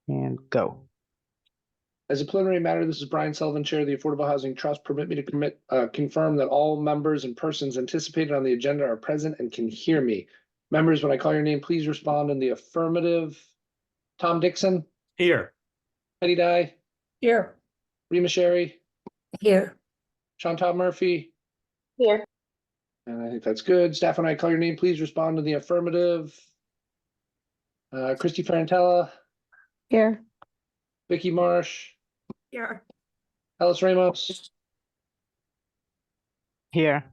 And go. As a preliminary matter, this is Brian Sullivan, Chair of the Affordable Housing Trust. Permit me to confirm that all members and persons anticipated on the agenda are present and can hear me. Members, when I call your name, please respond in the affirmative. Tom Dixon, Here. Eddie Dye, Here. Rima Sherry, Here. Chantal Murphy. Here. And I think that's good. Staff, when I call your name, please respond to the affirmative. Christy Ferrantella, Here. Vicky Marsh, Here. Alice Ramos. Here.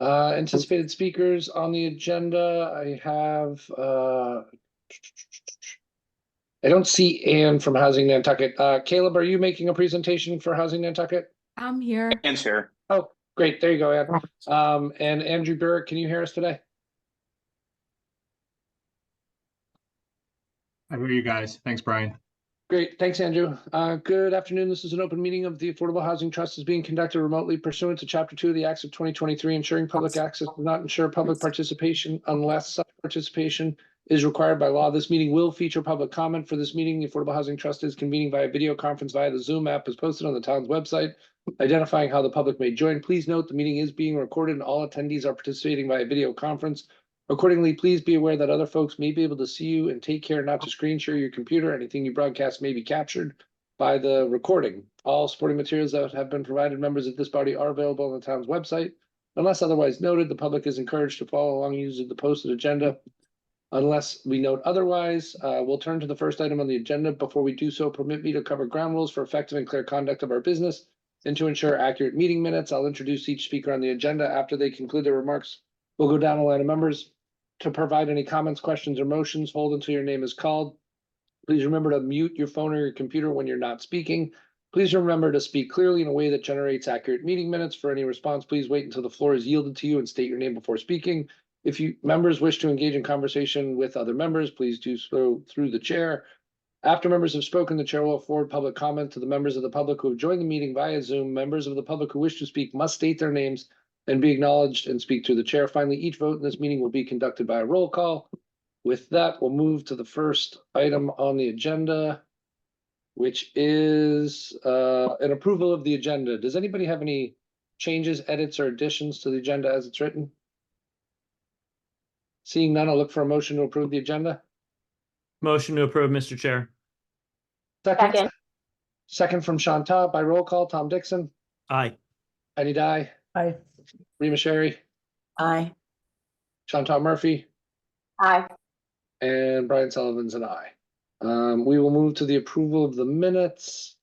Anticipated speakers on the agenda. I have I don't see Ann from Housing Nantucket. Caleb, are you making a presentation for Housing Nantucket? I'm here. Ann's here. Oh, great. There you go, Ann. And Andrew Burrick, can you hear us today? I hear you guys. Thanks, Brian. Great. Thanks, Andrew. Good afternoon. This is an open meeting of the Affordable Housing Trust is being conducted remotely pursuant to Chapter 2 of the Acts of 2023. Ensuring public access does not ensure public participation unless such participation is required by law. This meeting will feature public comment. For this meeting, the Affordable Housing Trust is convening via video conference via the Zoom app as posted on the town's website, identifying how the public may join. Please note the meeting is being recorded and all attendees are participating via video conference. Accordingly, please be aware that other folks may be able to see you, and take care not to screen share your computer. Anything you broadcast may be captured by the recording. All supporting materials that have been provided members of this body are available on the town's website. Unless otherwise noted, the public is encouraged to follow along using the posted agenda. Unless we note otherwise, we'll turn to the first item on the agenda. Before we do so, permit me to cover ground rules for effective and clear conduct of our business and to ensure accurate meeting minutes. I'll introduce each speaker on the agenda. After they conclude their remarks, we'll go down the line of members. To provide any comments, questions, or motions, hold until your name is called. Please remember to mute your phone or your computer when you're not speaking. Please remember to speak clearly in a way that generates accurate meeting minutes. For any response, please wait until the floor is yielded to you and state your name before speaking. If you members wish to engage in conversation with other members, please do so through the chair. After members have spoken, the chair will forward public comment to the members of the public who have joined the meeting via Zoom. Members of the public who wish to speak must state their names and be acknowledged and speak to the chair. Finally, each vote in this meeting will be conducted by a roll call. With that, we'll move to the first item on the agenda, which is an approval of the agenda. Does anybody have any changes, edits, or additions to the agenda as it's written? Seeing none, I'll look for a motion to approve the agenda. Motion to approve, Mr. Chair. Second. Second from Chantal by roll call. Tom Dixon, Aye. Eddie Dye, Aye. Rima Sherry, Aye. Chantal Murphy, Aye. and Brian Sullivan's an aye. We will move to the approval of the minutes.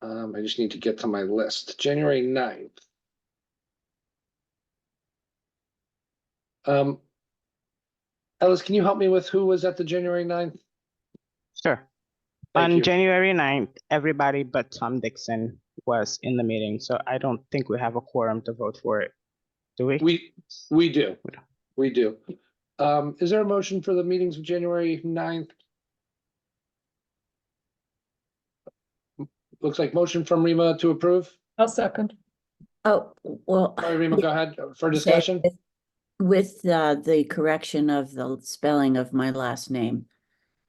I just need to get to my list. January 9th. Ellis, can you help me with who was at the January 9th? Sure. Thank On you. January 9th, everybody but Tom Dixon was in the meeting, so I don't think we have a quorum to vote for it. Do we? We do. We do. Is there a motion for the meetings of January 9th? Looks like motion from Rima to approve. I'll second. Oh, well. Sorry, Rima, go ahead for discussion. With the correction of the spelling of my last name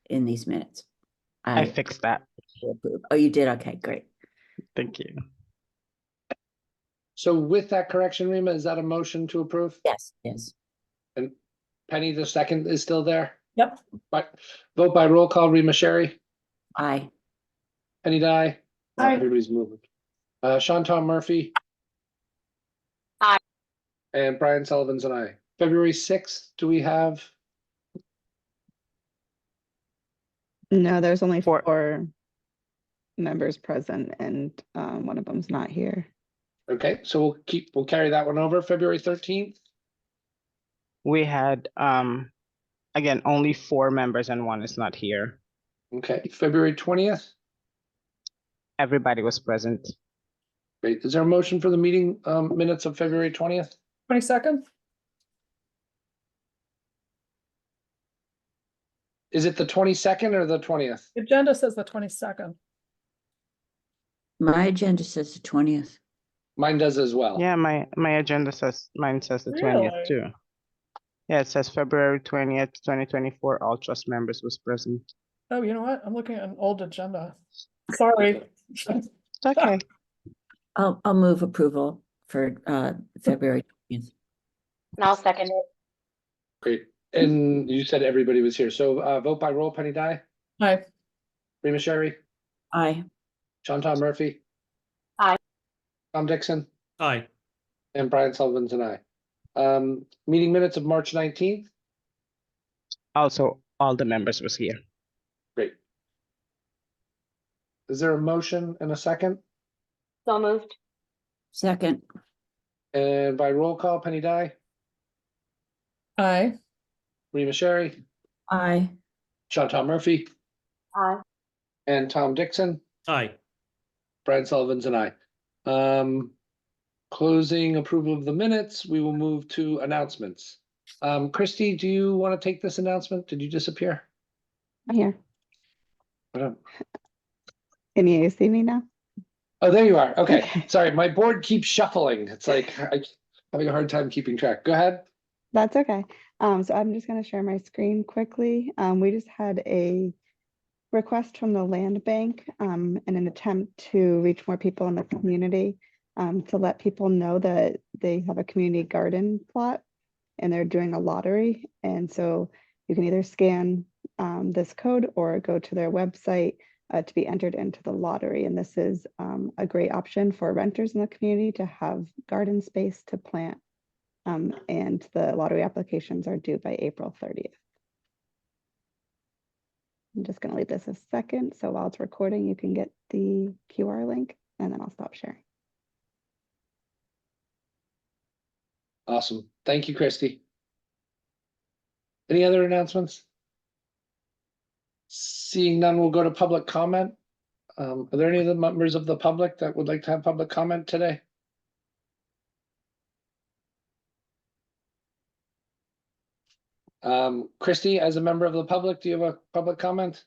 in these minutes. I fixed that. Approve. Oh, you did? Okay, great. Thank you. So with that correction, Rima, is that a motion to approve? Yes, yes. And Penny, the second is still there? Yep. Vote by roll call. Rima Sherry, Aye. Penny Dye. Aye. Everybody's moving. Chantal Murphy. Aye. And Brian Sullivan's an aye. February 6th, do we have? No, there's only Four. 4 members present and one of them's not here. Okay, so we'll carry that one over. February 13th. We had, again, only 4 members and 1 is not here. Okay, February 20th. Everybody was present. Great. Is there a motion for the meeting minutes of February 20th? 22nd? Is it the 22nd or the 20th? The agenda says the 22nd. My agenda says the 20th. Mine does as well. Yeah, my agenda says, mine says the 20th Really? too. Yeah, it says February 20th, 2024, all trust members was present. Oh, you know what? I'm looking at an old agenda. Sorry. It's okay. I'll move approval for February 20th. And I'll second it. Great. And you said everybody was here. So vote by roll, Penny Dye, Hi, Rima Sherry, Aye. Tom Murphy. Aye. Tom Dixon, Aye. and Brian Sullivan's an aye. Meeting minutes of March 19th. Also, all the members was here. Great. Is there a motion and a second? So moved. Second. And by roll call, Penny Dye, aye, Rima Sherry, Aye. Tom Murphy, Aye. and Tom Dixon. Aye. Brian Sullivan's an aye. Closing approval of the minutes, we will move to announcements. Christy, do you want to take this announcement? Did you disappear? I'm here. Oh, Can you see me now? there you are. Okay, Okay. sorry, my board keeps shuffling. It's like I'm having a hard time keeping track. Go ahead. That's okay. So I'm just gonna share my screen quickly. We just had a request from the land bank, in an attempt to reach more people in the community, to let people know that they have a community garden plot and they're doing a lottery. And so you can either scan this code or go to their website to be entered into the lottery. And this is a great option for renters in the community to have garden space to plant. And the lottery applications are due by April 30th. I'm just gonna leave this a second. So while it's recording, you can get the QR link and then I'll stop sharing. Awesome. Thank you, Christy. Any other announcements? Seeing none, we'll go to public comment. Are there any of the members of the public that would like to have public comment today? Christy, as a member of the public, do you have a public comment?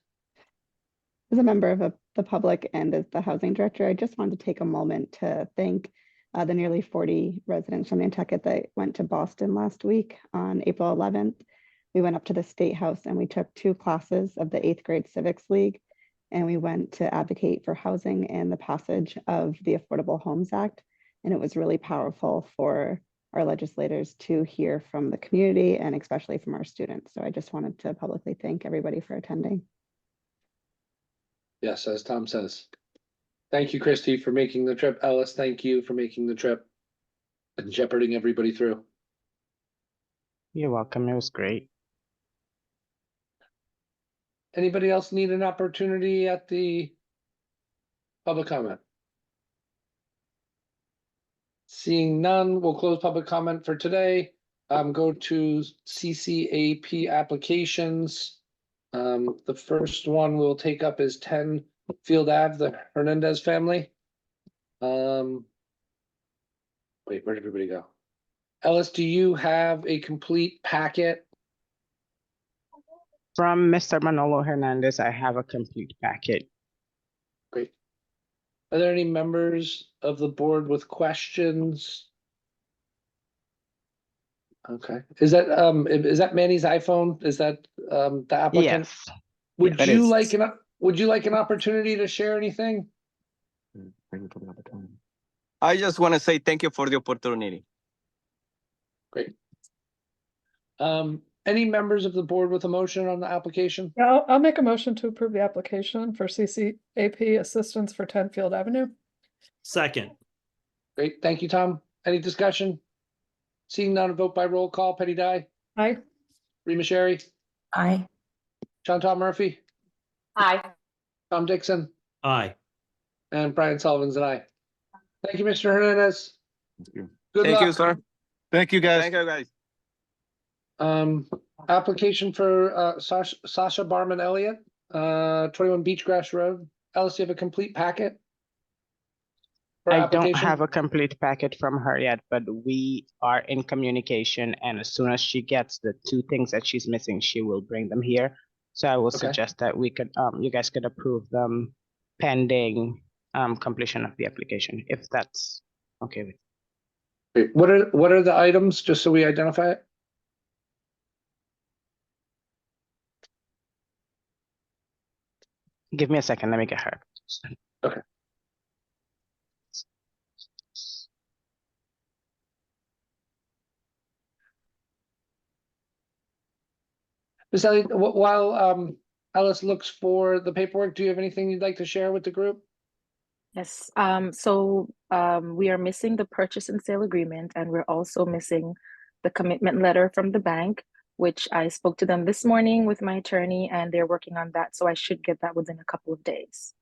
As a member of the public and as the housing director, I just wanted to take a moment to thank the nearly 40 residents from Nantucket that went to Boston last week on April 11th. We went up to the State House and we took 2 classes of the 8th grade Civics League, and we went to advocate for housing and the passage of the Affordable Homes Act. And it was really powerful for our legislators to hear from the community and especially from our students. So I just wanted to publicly thank everybody for attending. Yes, as Tom says. Thank you, Christy, for making the trip. Ellis, thank you for making the trip and shepherding everybody through. You're welcome. It was great. Anybody else need an opportunity at the public comment? Seeing none, we'll close public comment for today. Go to CCAP applications. The first one we'll take up is 10 Field Ave, the Hernandez family. Wait, where'd everybody go? Ellis, do you have a complete packet? From Mr. Manolo Hernandez, I have a complete packet. Great. Are there any members of the board with questions? Okay, is that Manny's iPhone? Is that the applicant? Yes. Would that you is. like an opportunity to share anything? I just want to say thank you for the opportunity. Great. Any members of the board with a motion on the application? yeah, I'll make a motion to approve the application for CCAP assistance for 10 Field Avenue. Second. Great, thank you, Tom. Any discussion? Seeing none, vote by roll call. Penny Dye, Aye, Rima Sherry, Aye. Tom Murphy, Aye. Tom Dixon, Aye. and Brian Sullivan's an aye. Thank you, Mr. Hernandez. Good Thank you, luck. sir. Thank you, guys. Thank you, guys. Application for Sasha Barman Elliott, 21 Beachgrass Road. Ellis, you have a complete packet? for I don't application? have a complete packet from her yet, but we are in communication, and as soon as she gets the 2 things that she's missing, she will bring them here. So I will Okay. suggest that we could, you guys could approve them pending completion of the application, if that's okay with. Wait, what are the items, just so we identify it? Give me a second, let me get her. Okay. Ms. Elliott, while Alice looks for the paperwork, do you have anything you'd like to share with the group? Yes, we are missing the purchase and sale agreement, and we're also missing the commitment letter from the bank, which I spoke to them this morning with my attorney, and they're working on that, so I should get that within a couple of days.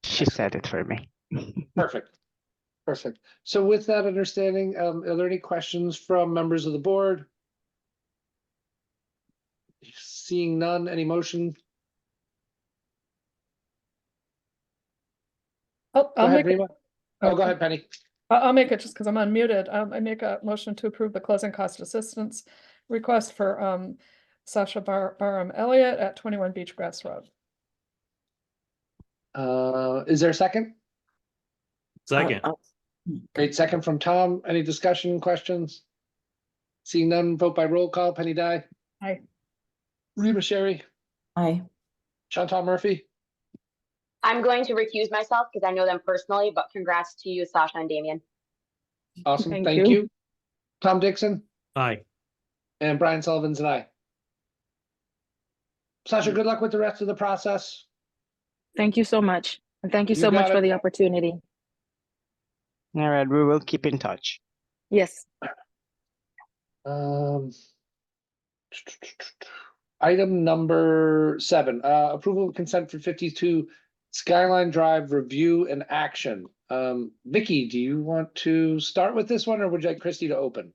She said it for me. Perfect. Perfect. So with that understanding, are there any questions from members of the board? Seeing none, any motion? I'll Go ahead, make it. Rima. Oh, go ahead, Penny. I'll make it just because I'm unmuted. I make a motion to approve the closing cost assistance request for Sasha Barham Elliott at 21 Beachgrass Road. Is there a second? Second. Great, second from Tom. Any discussion, questions? Seeing none, vote by roll call. Penny Dye. Aye. Rima Sherry. Aye. Chantal Murphy. I'm going to recuse myself because I know them personally, but congrats to you, Sasha and Damien. Awesome, Thank thank you. you. Tom Dixon Aye. and Brian Sullivan's an aye. Sasha, good luck with the rest of the process. Thank you so much, and thank you You so much got for it. the opportunity. All right, we will keep in touch. Yes, Item number 7, approval of consent for 52 Skyline Drive review and action. Vicky, do you want to start with this one or would you like Christy to open?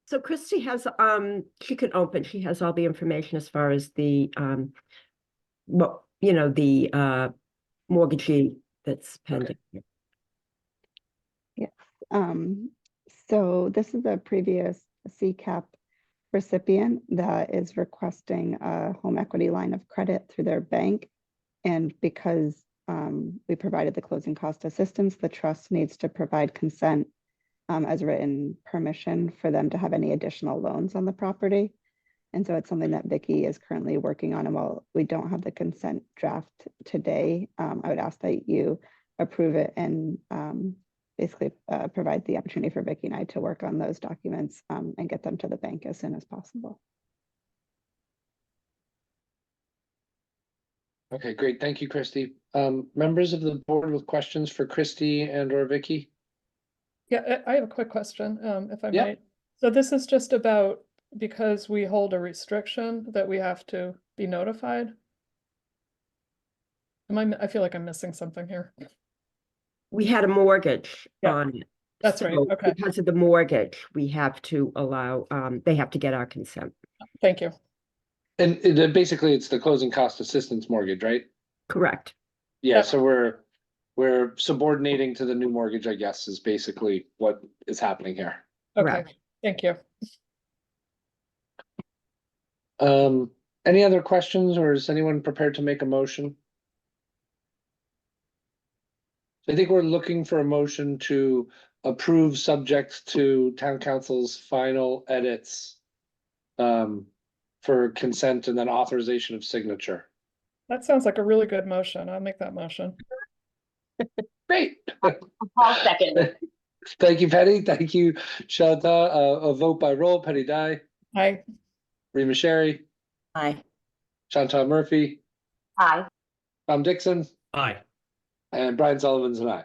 So Christy has, she can open, she has all the information as far as the, well, you know, the mortgagee that's pending. Yes. So this is a previous CCAP recipient that is requesting a home equity line of credit through their bank. And because we provided the closing cost assistance, the trust needs to provide consent as written permission for them to have any additional loans on the property. And so it's something that Vicky is currently working on. And while we don't have the consent draft today, I would ask that you approve it and basically provide the opportunity for Vicky and I to work on those documents and get them to the bank as soon as possible. Okay, great. Thank you, Christy. Members of the board with questions for Christy and or Vicky? Yeah, I have a quick question, if I Yeah. might. So this is just about because we hold a restriction that we have to be notified? I feel like I'm missing something here. We had a mortgage Yeah, on it. that's right, So okay. because of the mortgage, we have to allow, they have to get our consent. Thank you. And basically it's the closing cost assistance mortgage, right? Correct. Yeah, Yep. so we're subordinating to the new mortgage, I guess, is basically what is happening here. Okay, Correct. thank you. Any other questions or is anyone prepared to make a motion? I think we're looking for a motion to approve subject to town council's final edits for consent and then authorization of signature. That sounds like a really good motion. I'll make that motion. Great. I'll second. Thank you, Penny. Thank you, Shanta. A vote by roll. Penny Dye, Aye. Rima Sherry, Aye. Chantal Murphy, Aye. Tom Dixon, Aye. and Brian Sullivan's an aye.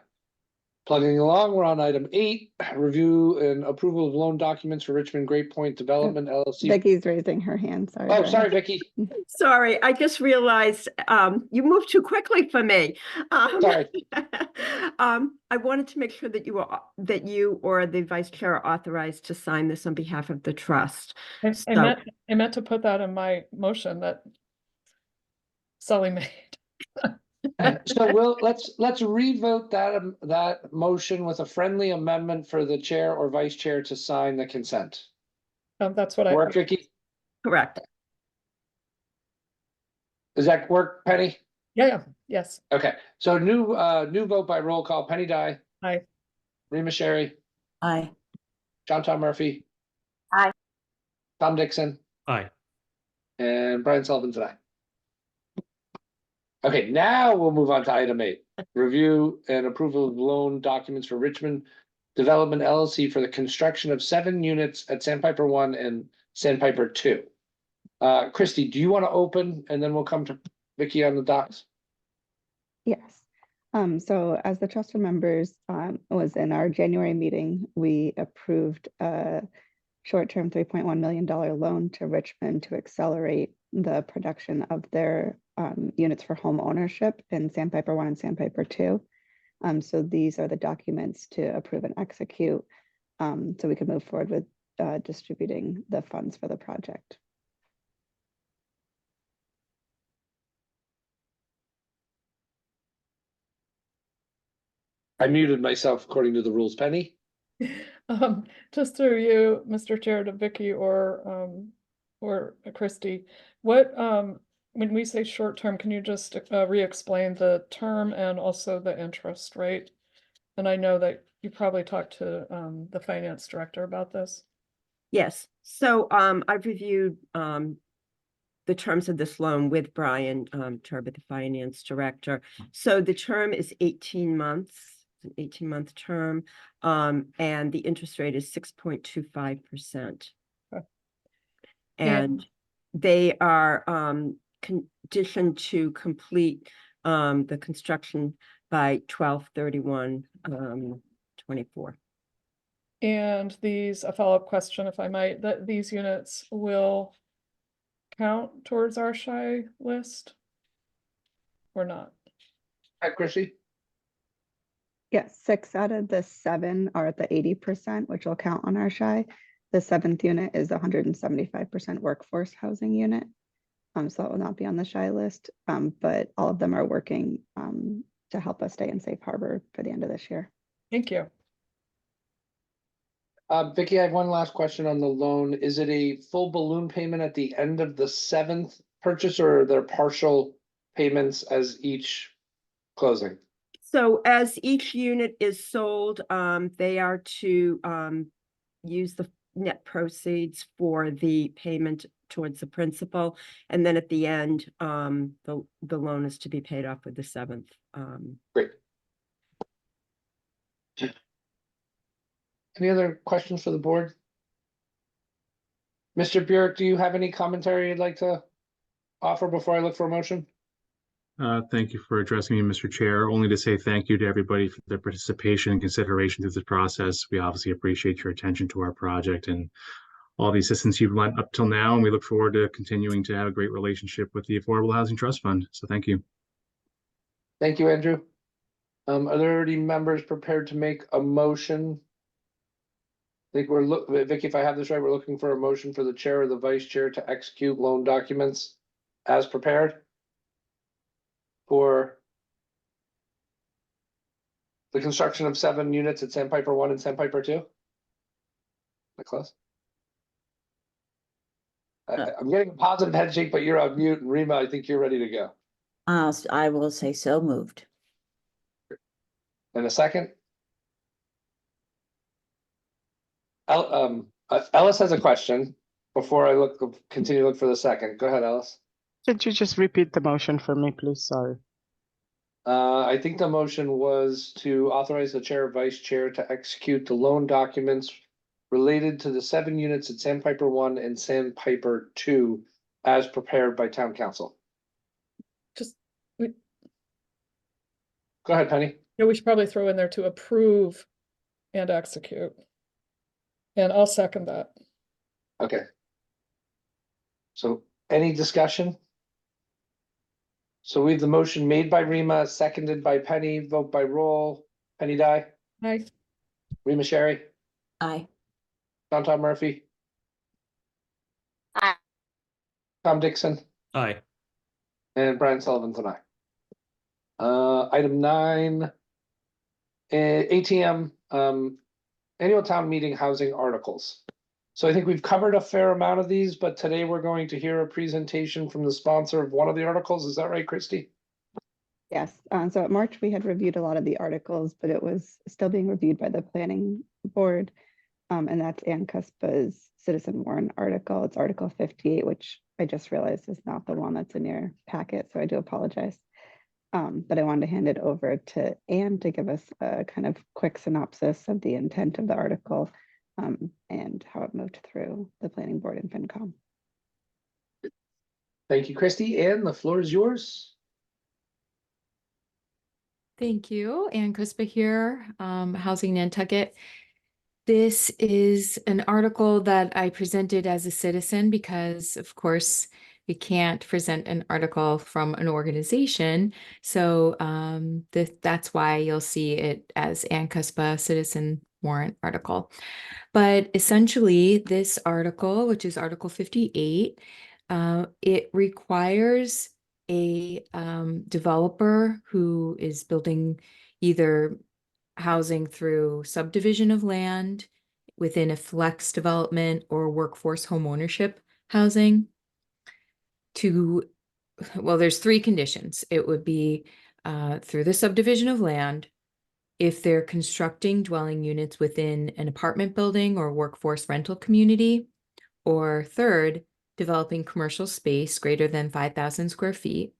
Plugging along, we're on item 8, review and approval of loan documents for Richmond Great Point Development LLC. Vicky's raising her hand, sorry. Oh, Brian. sorry, Vicky. Sorry, I just realized, you moved too quickly for me. Sorry. I wanted to make sure that you or the vice chair are authorized to sign this on behalf of the trust. I So- meant to put that in my motion that Sully made. So let's revote that motion with a friendly amendment for the chair or vice chair to sign the consent. That's what I. Work, Vicky? Correct. Does that work, Penny? Yeah, yes. Okay, so new vote by roll call. Penny Dye. Aye. Rima Sherry, Aye. Chantal Murphy. Aye. Tom Dixon Aye. and and Brian Sullivan's an aye. Okay, now we'll move on to item 8. Review and approval of loan documents for Richmond Development LLC for the construction of 7 units at Sandpiper 1 and Sandpiper 2. Christy, do you want to open and then we'll come to Vicky on the docs? Yes. So as the trust remembers, was in our January meeting, we approved a short-term $3.1 million loan to Richmond to accelerate the production of their units for home ownership in Sandpiper 1 and Sandpiper 2. So these are the documents to approve and execute, so we can move forward with distributing the funds for the project. I muted myself according to the rules. Penny? Just through you, Mr. Chair, to Vicky or Christy, what, when we say short term, can you just re-explain the term and also the interest rate? And I know that you probably talked to the finance director about this. Yes, so I've reviewed the terms of this loan with Brian Turbot, the finance director. So the term is 18 months, an 18-month term, and the interest rate is 6.25%. Okay. And they are conditioned to complete the construction by 12/31/24. And these, a follow-up question, if I might, that these units will count towards our shy list or not? Hi, Christy? Yes, 6 out of the 7 are at the 80%, which will count on our shy. The 7th unit is 175% workforce housing unit. So it will not be on the shy list, but all of them are working to help us stay in safe harbor for the end of this year. Thank you. Vicky, I have one last question on the loan. Is it a full balloon payment at the end of the 7th purchase, or are there partial payments as each closing? So as each unit is sold, they are to use the net proceeds for the payment towards the principal. And then at the end, the loan is to be paid off with the 7th. Great. Any other questions for the board? Mr. Burek, do you have any commentary you'd like to offer before I look for a motion? Thank you for addressing me, Mr. Chair. Only to say thank you to everybody for their participation and consideration through this process. We obviously appreciate your attention to our project and all the assistance you've lent up till now, and we look forward to continuing to have a great relationship with the Affordable Housing Trust Fund. So thank you. Thank you, Andrew. Are there any members prepared to make a motion? I think Vicky, if I have this right, we're looking for a motion for the chair or the vice chair to execute loan documents as prepared for the construction of 7 units at Sandpiper 1 and Sandpiper 2. Am I close? I'm getting a positive head shake, but you're on mute. And Rima, I think you're ready to go. I will say so moved. In a second. Ellis has a question before I continue to look for the second. Go ahead, Ellis. Could you just repeat the motion for me, please? Sorry. I think the motion was to authorize the chair or vice chair to execute the loan documents related to the 7 units at Sandpiper 1 and Sandpiper 2 as prepared by town council. Go ahead, Penny. Yeah, we should probably throw in there to approve and execute. And I'll second that. Okay. So any discussion? So we have the motion made by Rima, seconded by Penny, vote by roll. Penny Dye, Aye. Rima Sherry, Aye. Tom Murphy, Aye. Tom Dixon, Aye. and Brian Sullivan tonight. Item 9, ATM, annual town meeting housing articles. So I think we've covered a fair amount of these, but today we're going to hear a presentation from the sponsor of one of the articles. Is that right, Christy? Yes, so at March, we had reviewed a lot of the articles, but it was still being reviewed by the planning board. And that's Ann Cuspa's citizen warrant article. It's Article 58, which I just realized is not the one that's in your packet, so I do apologize. But I wanted to hand it over to Ann to give us a kind of quick synopsis of the intent of the article and how it moved through the planning board and FinCom. Thank you, Christy. Ann, the floor is yours. Thank you. Ann Crispa here, Housing Nantucket. This is an article that I presented as a citizen because, of course, we can't present an article from an organization. So that's why you'll see it as Ann Cuspa Citizen Warrant article. But essentially, this article, which is Article 58, it requires a developer who is building either housing through subdivision of land within a flex development or workforce home ownership housing to, well, there's three conditions. It would be through the subdivision of land, if they're constructing dwelling units within an apartment building or workforce rental community, or third, developing commercial space greater than 5,000 square feet.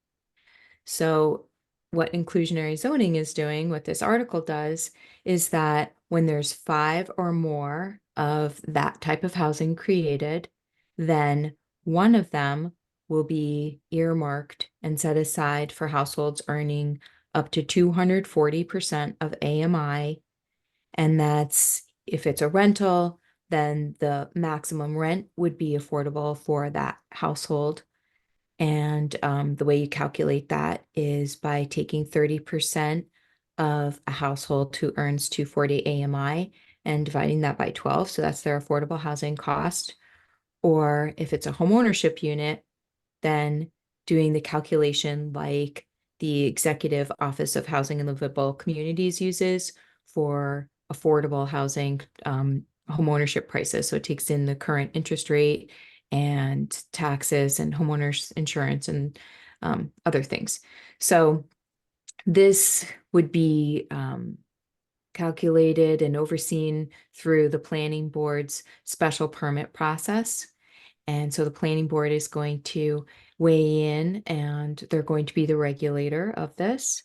So what inclusionary zoning is doing, what this article does, is that when there's 5 or more of that type of housing created, then one of them will be earmarked and set aside for households earning up to 240% of AMI. And that's, if it's a rental, then the maximum rent would be affordable for that household. And the way you calculate that is by taking 30% of a household who earns 240 AMI and dividing that by 12. So that's their affordable housing cost. Or if it's a homeownership unit, then doing the calculation like the Executive Office of Housing and Livable Communities uses for affordable housing homeownership prices. So it takes in the current interest rate and taxes and homeowners insurance and other things. So this would be calculated and overseen through the planning board's special permit process. And so the planning board is going to weigh in and they're going to be the regulator of this.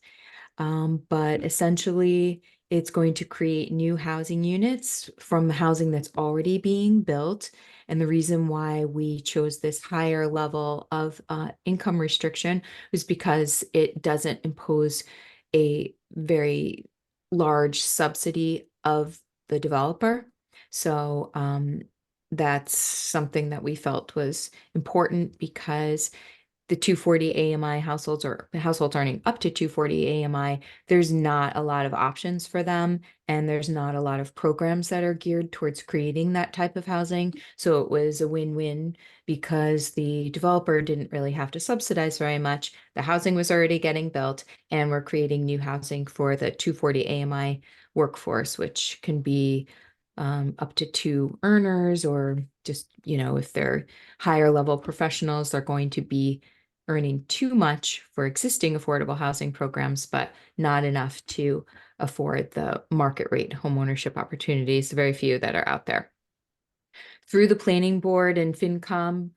But essentially, it's going to create new housing units from the housing that's already being built. And the reason why we chose this higher level of income restriction was because it doesn't impose a very large subsidy of the developer. So that's something that we felt was important because the 240 AMI households or households earning up to 240 AMI, there's not a lot of options for them. And there's not a lot of programs that are geared towards creating that type of housing. So it was a win-win because the developer didn't really have to subsidize very much. The housing was already getting built and we're creating new housing for the 240 AMI workforce, which can be up to 2 earners or just, if they're higher level professionals, they're going to be earning too much for existing affordable housing programs, but not enough to afford the market rate homeownership opportunities, very few that are out there. Through the planning board and FinCom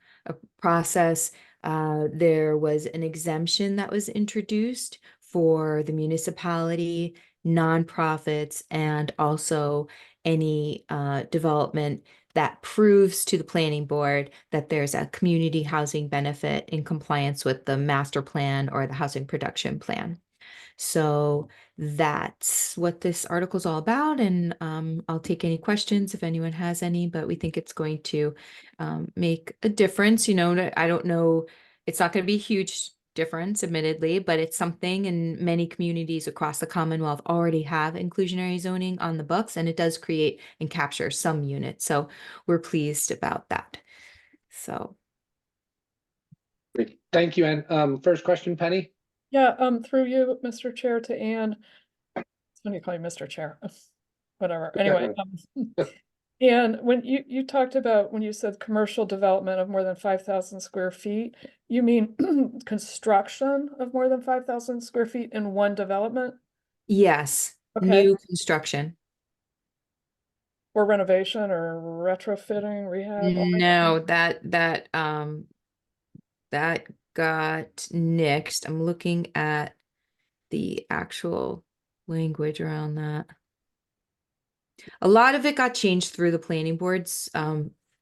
process, there was an exemption that was introduced for the municipality, nonprofits, and also any development that proves to the planning board that there's a community housing benefit in compliance with the master plan or the housing production plan. So that's what this article is all about. And I'll take any questions if anyone has any, but we think it's going to make a difference. I don't know, it's not going to be a huge difference, admittedly, but it's something, and many communities across the Commonwealth already have inclusionary zoning on the books, and it does create and capture some units. So we're pleased about that. So. Great. Thank you, Ann. First question, Penny. Yeah, through you, Mr. Chair, to Ann. It's funny you call you Mr. Chair. Whatever. Anyway, and when you talked about when you said commercial development of more than 5,000 square feet, you mean construction of more than 5,000 square feet in one development? Yes, Okay. new construction. or renovation or retrofitting, rehab? No, that got nixed. I'm looking at the actual language around that. A lot of it got changed through the planning board's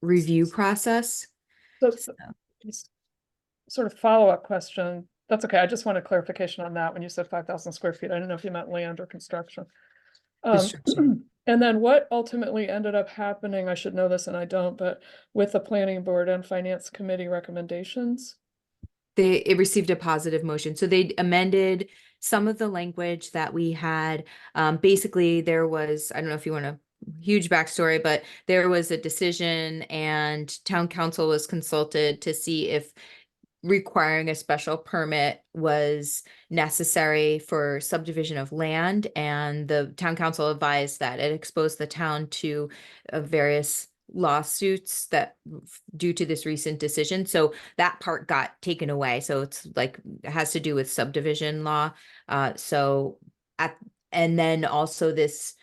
review process. So, just sort of follow-up question. That's okay. I just wanted clarification on that when you said 5,000 square feet. I didn't know if you meant land or construction. And then what ultimately ended up happening, I should know this and I don't, but with the planning board and finance committee recommendations? It received a positive motion. So they amended some of the language that we had. Basically, there was, I don't know if you want a huge backstory, but there was a decision and town council was consulted to see if requiring a special permit was necessary for subdivision of land, and the town council advised that it exposed the town to various lawsuits that due to this recent decision. So that part got taken away. So it's like it has to do with subdivision law. And then also this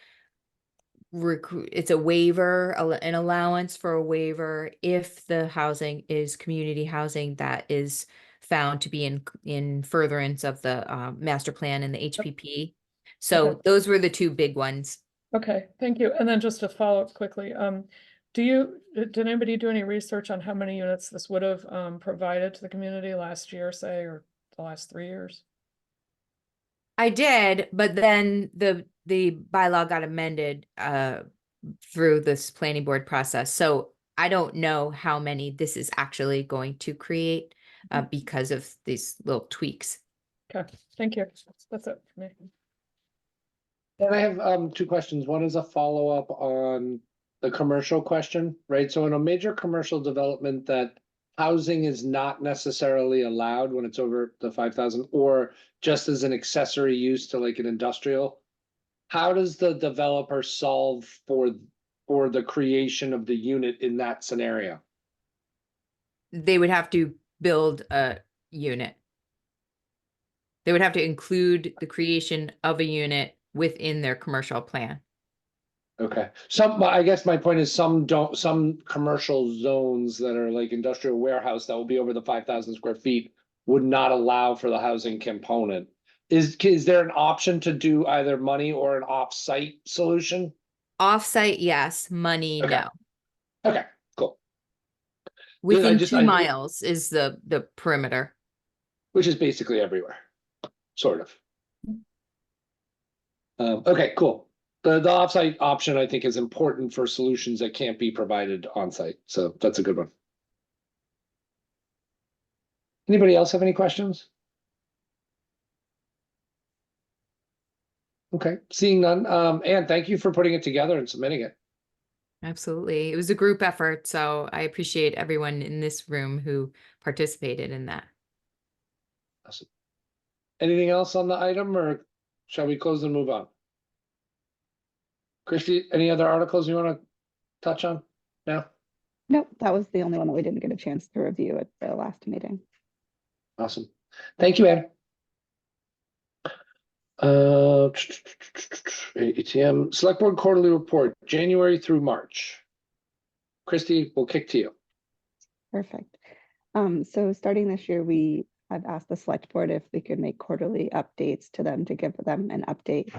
it's a waiver, an allowance for a waiver if the housing is community housing that is found to be in furtherance of the master plan and the HPP. So Okay. those were the two big ones. Okay, thank you. And then just to follow up quickly, did anybody do any research on how many units this would have provided to the community last year, say, or the last 3 years? I did, but then the bylaw got amended through this planning board process. So I don't know how many this is actually going to create because of these little tweaks. Okay, thank you. That's it for me. And I have two questions. One is a follow-up on the commercial question, right? So in a major commercial development that housing is not necessarily allowed when it's over the 5,000, or just as an accessory use to like an industrial, how does the developer solve for the creation of the unit in that scenario? They would have to build a unit. They would have to include the creation of a unit within their commercial plan. Okay, I guess my point is some commercial zones that are like industrial warehouse that will be over the 5,000 square feet would not allow for the housing component. Is there an option to do either money or an off-site solution? Off-site, yes. Money, Okay. no. Okay, cool. Within 2 miles is the perimeter. Which is basically everywhere, sort of. Okay, cool. The offsite option, I think, is important for solutions that can't be provided on site. So that's a good one. Anybody else have any questions? Okay, seeing none. Anne, thank you for putting it together and submitting it. Absolutely. It was a group effort, so I appreciate everyone in this room who participated in that. Awesome. Anything else on the item, or shall we close and move on? Christy, any other articles you want to touch on? No? Nope, that was the only one that we didn't get a chance to review at the last meeting. Awesome. Thank you, Anne. ATM Select Board Quarterly Report, January through March. Christy, we'll kick to you. Perfect. So starting this year, I've asked the select board if we could make quarterly updates to them to give them an update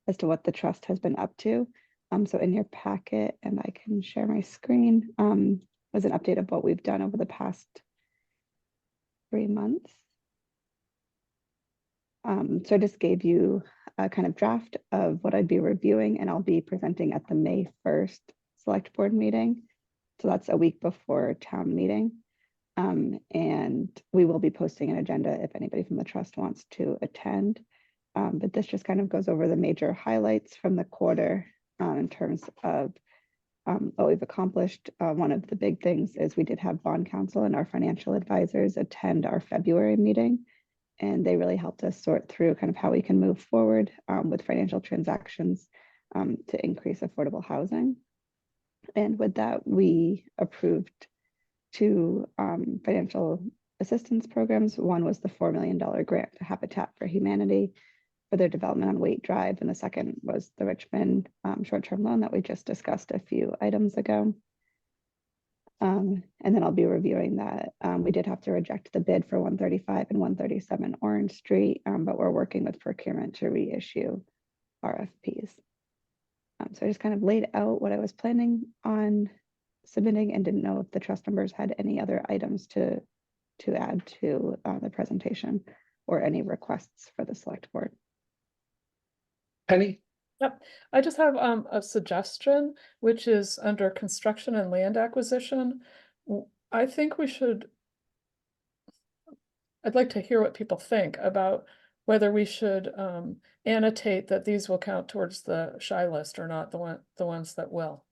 as to what the trust has been up to. So in your packet, and I can share my screen, was an update of what we've done over the past 3 months. So I just gave you a kind of draft of what I'd be reviewing, and I'll be presenting at the May 1st select board meeting. So that's a week before town meeting. And we will be posting an agenda if anybody from the trust wants to attend. But this just kind of goes over the major highlights from the quarter in terms of what we've accomplished. One of the big things is we did have bond counsel and our financial advisors attend our February meeting. And they really helped us sort through kind of how we can move forward with financial transactions to increase affordable housing. And with that, we approved 2 financial assistance programs. One was the $4 million grant to Habitat for Humanity. for their development on Waite Drive, and the second was the Richmond short-term loan that we just discussed a few items ago. And then I'll be reviewing that. We did have to reject the bid for 135 and 137 Orange Street, but we're working with procurement to reissue RFPs. So I just kind of laid out what I was planning on submitting and didn't know if the trust members had any other items to add to the presentation or any requests for the select board. Penny? Yep, I just have a suggestion, which is under construction and land acquisition. I think we should, I'd like to hear what people think about whether we should annotate that these will count towards the shy list or not, the ones that will.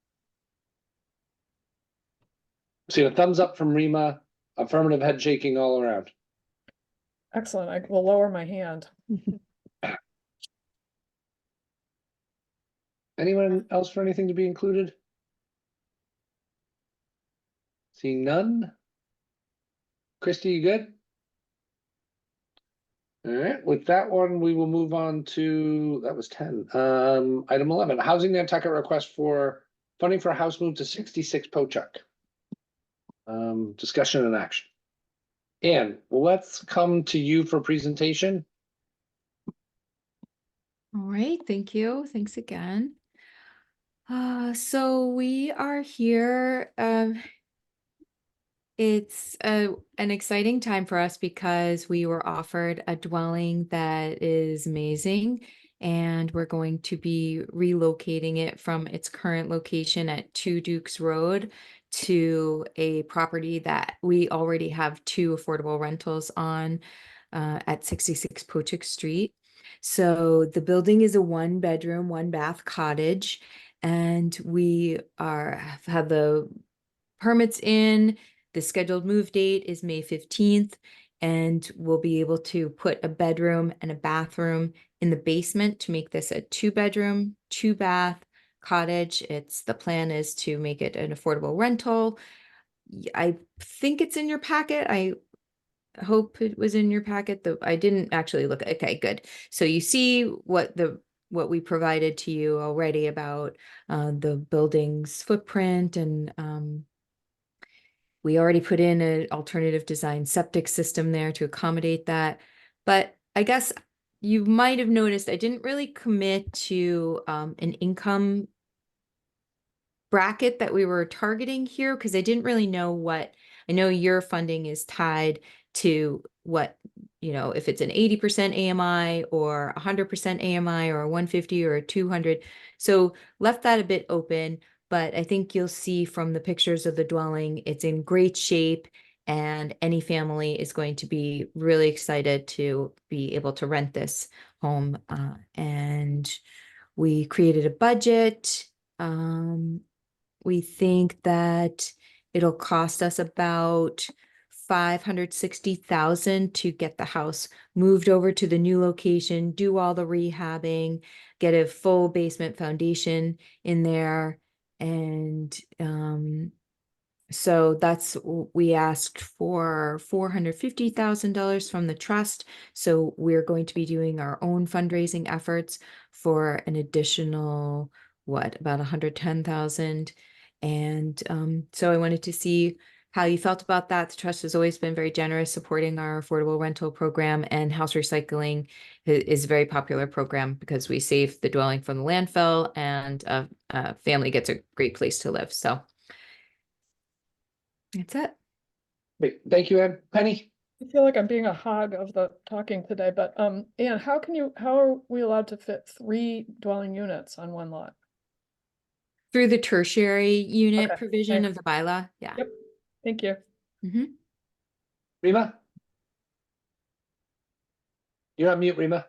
See a thumbs up from Rima, affirmative head shaking all around. Excellent, I will lower my hand. Anyone else for anything to be included? Seeing none? Christy, you good? All right, with that one, we will move on to, that was 10. Item 11, Housing Nantucket request for funding for a house move to 66 Pochuck. Discussion and action. Ann, let's come to you for presentation. All right, thank you. Thanks again. So we are here. It's an exciting time for us because we were offered a dwelling that is amazing, and we're going to be relocating it from its current location at 2 Dukes Road to a property that we already have 2 affordable rentals on at 66 Pochuck Street. So the building is a 1-bedroom, 1-bath cottage, and we have the permits in. The scheduled move date is May 15th, and we'll be able to put a bedroom and a bathroom in the basement to make this a 2-bedroom, 2-bath cottage. The plan is to make it an affordable rental. I think it's in your packet. I hope it was in your packet, though I didn't actually look. Okay, good. So you see what we provided to you already about the building's footprint, and we already put in an alternative design septic system there to accommodate that. But I guess you might have noticed I didn't really commit to an income bracket that we were targeting here, because I didn't really know what, I know your funding is tied to what, if it's an 80% AMI or 100% AMI or a 150 or a 200. So left that a bit open, but I think you'll see from the pictures of the dwelling, it's in great shape, and any family is going to be really excited to be able to rent this home. And we created a budget. We think that it'll cost us about $560,000 to get the house moved over to the new location, do all the rehabbing, get a full basement foundation in there. And so we asked for $450,000 from the trust. So we're going to be doing our own fundraising efforts for an additional, about $110,000. And so I wanted to see how you felt about that. The trust has always been very generous supporting our affordable rental program, and house recycling is a very popular program because we save the dwelling from the landfill, and a family gets a great place to live. So that's it. Great, thank you, Ann. Penny? I feel like I'm being a hog of the talking today, but Ann, how are we allowed to fit 3 dwelling units on one lot? Through the tertiary unit Okay, provision thanks. of the bylaw. Yeah. Yep. Thank you. Mm-hmm. Rima? You're on mute, Rima.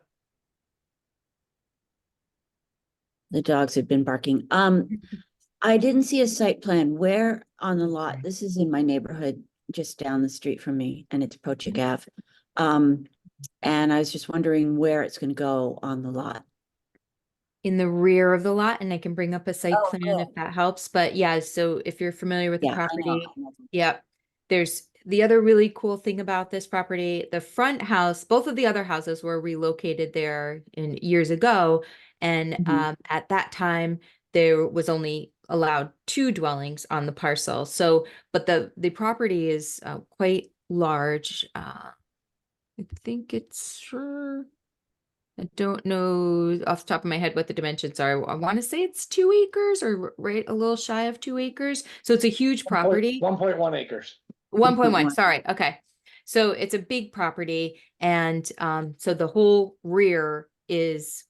The dogs have been barking. I didn't see a site plan. Where on the lot? This is in my neighborhood, just down the street from me, and it's Pochuck Ave. And I was just wondering where it's going to go on the lot. In the rear of the lot, and I can bring up a site plan cool. if that helps. But yeah, so if you're familiar with the Yeah, I know, property, I know. yep, there's the other really cool thing about this property, the front house, both of the other houses were relocated there in years ago. And at that time, there was only allowed 2 dwellings on the parcel. So, but the property is quite large. I think it's sure. I don't know off the top of my head what the dimensions are. I want to say it's 2 acres or right a little shy of 2 acres. So it's a huge property. 1.1 acres. 1.1, sorry. Okay. So it's a big property. And so the whole rear is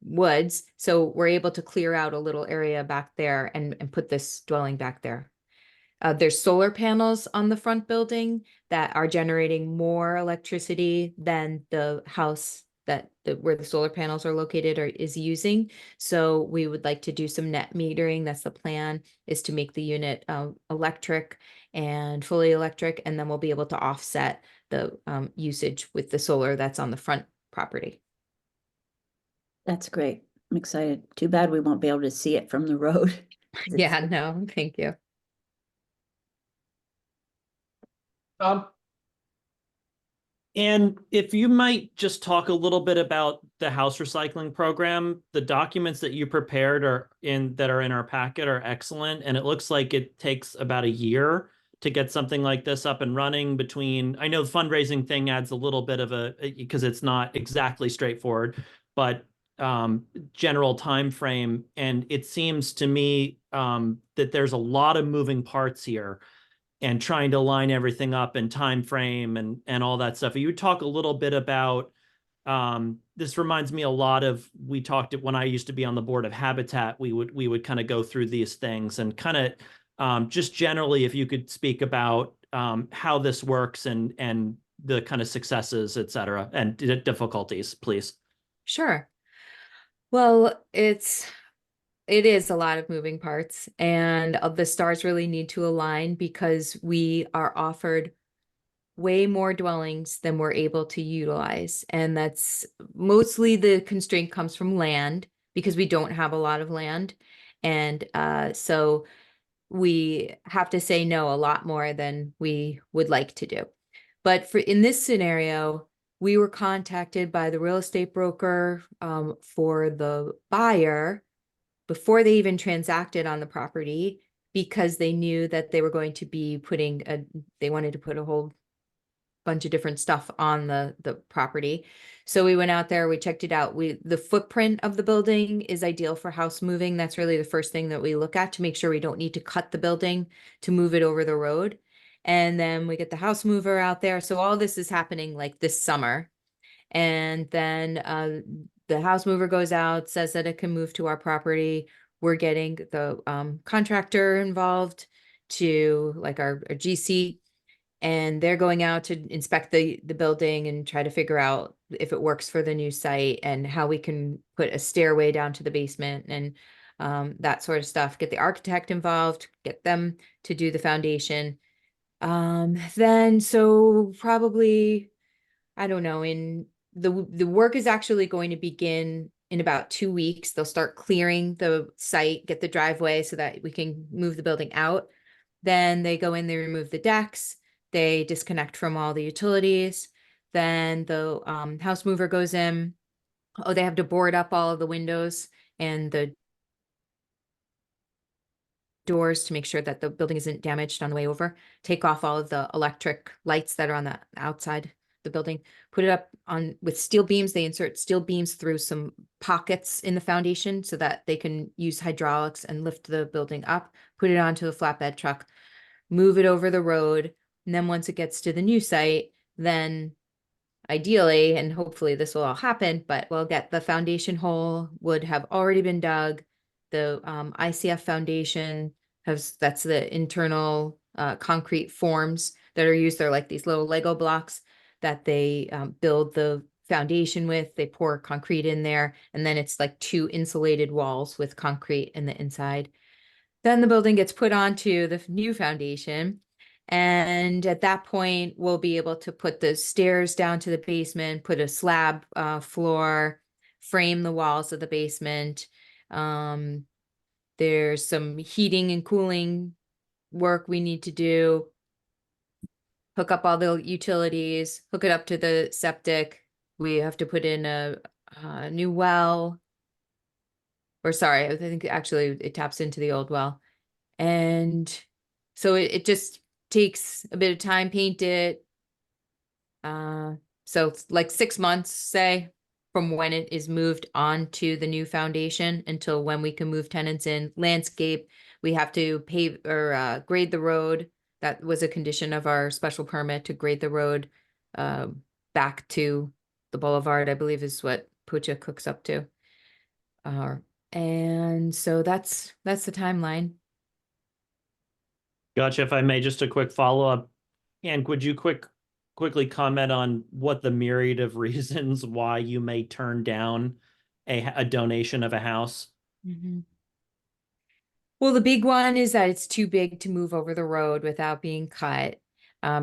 woods. So we're able to clear out a little area back there and put this dwelling back there. There's solar panels on the front building that are generating more electricity than the house where the solar panels are located is using. So we would like to do some net metering. That's the plan, is to make the unit electric and fully electric, and then we'll be able to offset the usage with the solar that's on the front property. That's great. I'm excited. Too bad we won't be able to see it from the road. 'Cause it's- Yeah, no, thank you. And if you might just talk a little bit about the house recycling program, the documents that you prepared that are in our packet are excellent. And it looks like it takes about a year to get something like this up and running I know the fundraising thing adds a little bit of because it's not exactly straightforward, but general time frame. And it seems to me that there's a lot of moving parts here and trying to line everything up in time frame and all that stuff. You talk a little bit about this reminds me a lot of we talked when I used to be on the board of Habitat. We would kind of go through these things and kind of just generally, if you could speak about how this works and the kind of successes, et cetera, and difficulties, please. Sure. Well, it is a lot of moving parts, and the stars really need to align because we are offered way more dwellings than we're able to utilize. And that's mostly the constraint comes from land because we don't have a lot of land. And so we have to say no a lot more than we would like to do. But in this scenario, we were contacted by the real estate broker for the buyer before they even transacted on the property because they knew that they were going to be they wanted to put a whole bunch of different stuff on the property. So we went out there, we checked it out. The footprint of the building is ideal for house moving. That's really the first thing that we look at to make sure we don't need to cut the building to move it over the road. And then we get the house mover out there. So all this is happening like this summer. And then the house mover goes out, says that it can move to our property. We're getting the contractor involved to like our GC, and they're going out to inspect the building and try to figure out if it works for the new site and how we can put a stairway down to the basement and that sort of stuff. Get the architect involved, get them to do the foundation. Then so probably, I don't know, in the work is actually going to begin in about 2 weeks. They'll start clearing the site, get the driveway so that we can move the building out. Then they go in, they remove the decks, they disconnect from all the utilities. Then the house mover goes in. Oh, they have to board up all of the windows and the doors to make sure that the building isn't damaged on the way over. Take off all of the electric lights that are on the outside the building, put it up on with steel beams. They insert steel beams through some pockets in the foundation so that they can use hydraulics and lift the building up, put it onto the flatbed truck, move it over the road. And then once it gets to the new site, then ideally, and hopefully this will all happen, but we'll get the foundation hole would have already been dug. The ICF foundation that's the internal concrete forms that are used. They're like these little Lego blocks that they build the foundation with. They pour concrete in there, and then it's like 2 insulated walls with concrete in the inside. Then the building gets put onto the new foundation. And at that point, we'll be able to put the stairs down to the basement, put a slab floor, frame the walls of the basement. There's some heating and cooling work we need to do. hook up all the utilities, hook it up to the septic. We have to put in a new well. Or sorry, I think actually it taps into the old well. And so it just takes a bit of time, paint it. So it's like 6 months, say, from when it is moved on to the new foundation until when we can move tenants in. Landscape, we have to pave or grade the road. That was a condition of our special permit to grade the road back to the boulevard, I believe is what Pucha cooks up to. And so that's the timeline. Gotcha. If I may, just a quick follow-up. And would you quickly comment on what the myriad of reasons why you may turn down a donation of a house? Well, the big one is that it's too big to move over the road without being cut.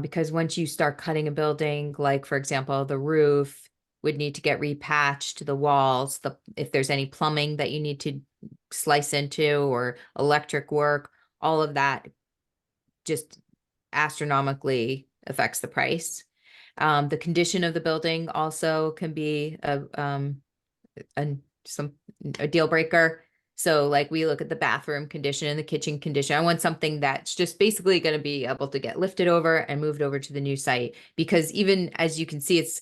Because once you start cutting a building, like for example, the roof would need to get repatched, the walls, if there's any plumbing that you need to slice into or electric work, all of that just astronomically affects the price. The condition of the building also can be a deal breaker. So like we look at the bathroom condition and the kitchen condition. I want something that's just basically going to be able to get lifted over and moved over to the new site. Because even as you can see, it's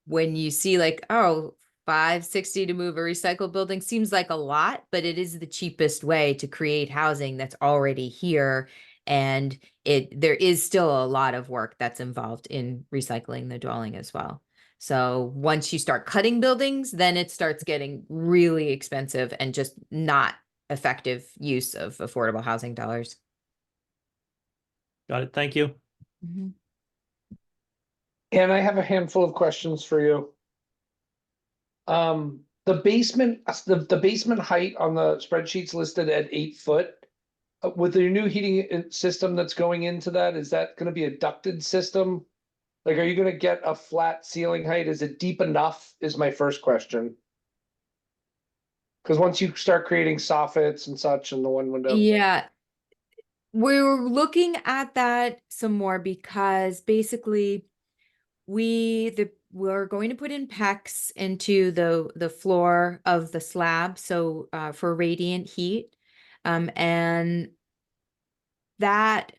when you see like, oh, $560 to move a recycled building seems like a lot, but it is the cheapest way to create housing that's already here. And there is still a lot of work that's involved in recycling the dwelling as well. So once you start cutting buildings, then it starts getting really expensive and just not effective use of affordable housing dollars. Got it. Thank you. And I have a handful of questions for you. The basement height on the spreadsheet's listed at 8 foot. With the new heating system that's going into that, is that going to be a ducted system? Like, are you going to get a flat ceiling height? Is it deep enough is my first question. Because once you start creating soffits and such in the one window. Yeah. We're looking at that some more because basically we're going to put in PEX into the floor of the slab. So for radiant heat. And that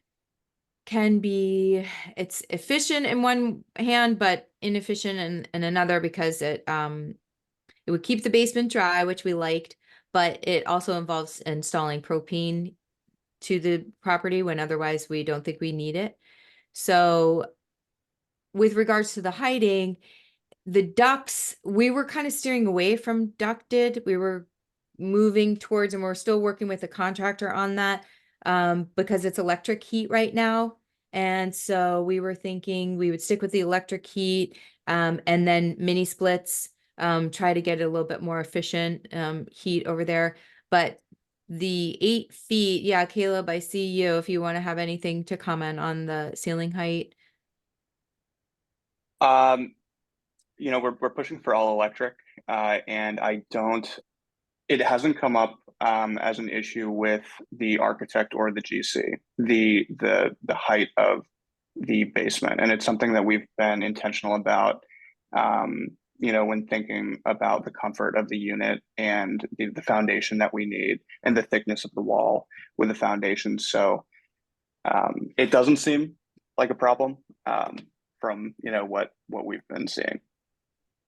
can be, it's efficient in one hand, but inefficient in another because it would keep the basement dry, which we liked, but it also involves installing propane to the property when otherwise we don't think we need it. So with regards to the heighting, the ducts, we were kind of steering away from ducted. We were moving towards, and we're still working with the contractor on that because it's electric heat right now. And so we were thinking we would stick with the electric heat and then mini splits, try to get a little bit more efficient heat over there. But the 8 feet, yeah, Caleb, I see you if you want to have anything to comment on the ceiling height. You know, we're pushing for all electric, and it hasn't come up as an issue with the architect or the GC, the height of the basement, and it's something that we've been intentional about. You know, when thinking about the comfort of the unit and the foundation that we need and the thickness of the wall with the foundation. So it doesn't seem like a problem from, you know, what we've been seeing.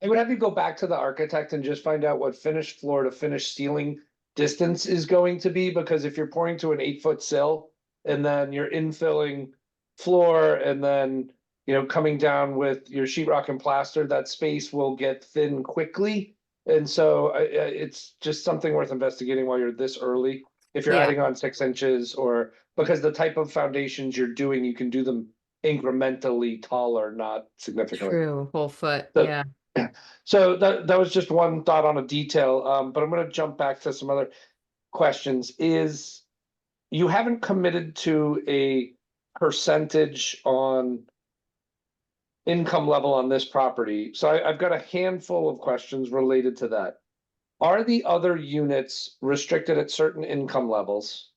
I would have you go back to the architect and just find out what finished floor to finished ceiling distance is going to be, because if you're pouring to an 8 foot sill and then you're infilling floor and then, you know, coming down with your sheetrock and plaster, that space will get thin quickly. And so it's just something worth investigating while you're this early. If you're adding on 6 inches, or because the type of foundations you're doing, you can do them incrementally taller, not significantly. True, whole foot, So- yeah. So that was just one thought on a detail, but I'm going to jump back to some other questions. Is you haven't committed to a percentage on income level on this property. So I've got a handful of questions related to that. Are the other units restricted at certain income levels?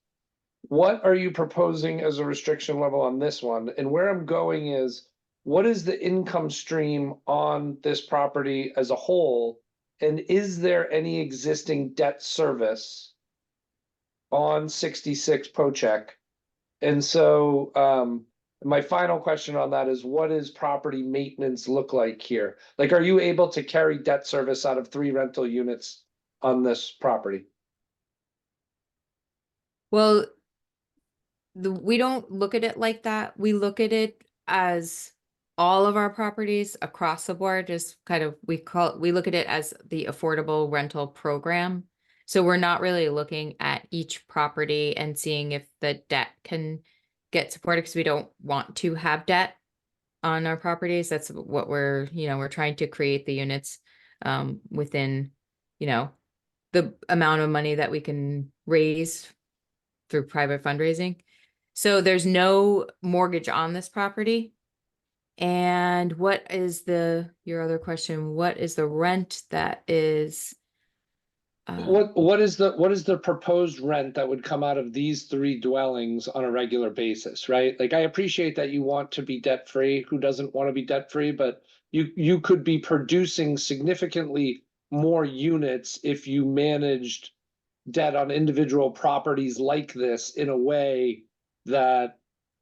what are you proposing as a restriction level on this one? And where I'm going is, what is the income stream on this property as a whole? And is there any existing debt service on 66 Pocheck? And so, my final question on that is, what does property maintenance look like here? Like, are you able to carry debt service out of 3 rental units on this property? Well, we don't look at it like that. We look at it as all of our properties across the board is kind of, we look at it as the affordable rental program. So we're not really looking at each property and seeing if the debt can get supported, because we don't want to have debt on our properties. That's what we're trying to create the units within, the amount of money that we can raise through private fundraising. So there's no mortgage on this property. And what is your other question? What is the rent that is? What is the proposed rent that would come out of these 3 dwellings on a regular basis, right? Like, I appreciate that you want to be debt free. Who doesn't want to be debt free? But you could be producing significantly more units if you managed debt on individual properties like this in a way that,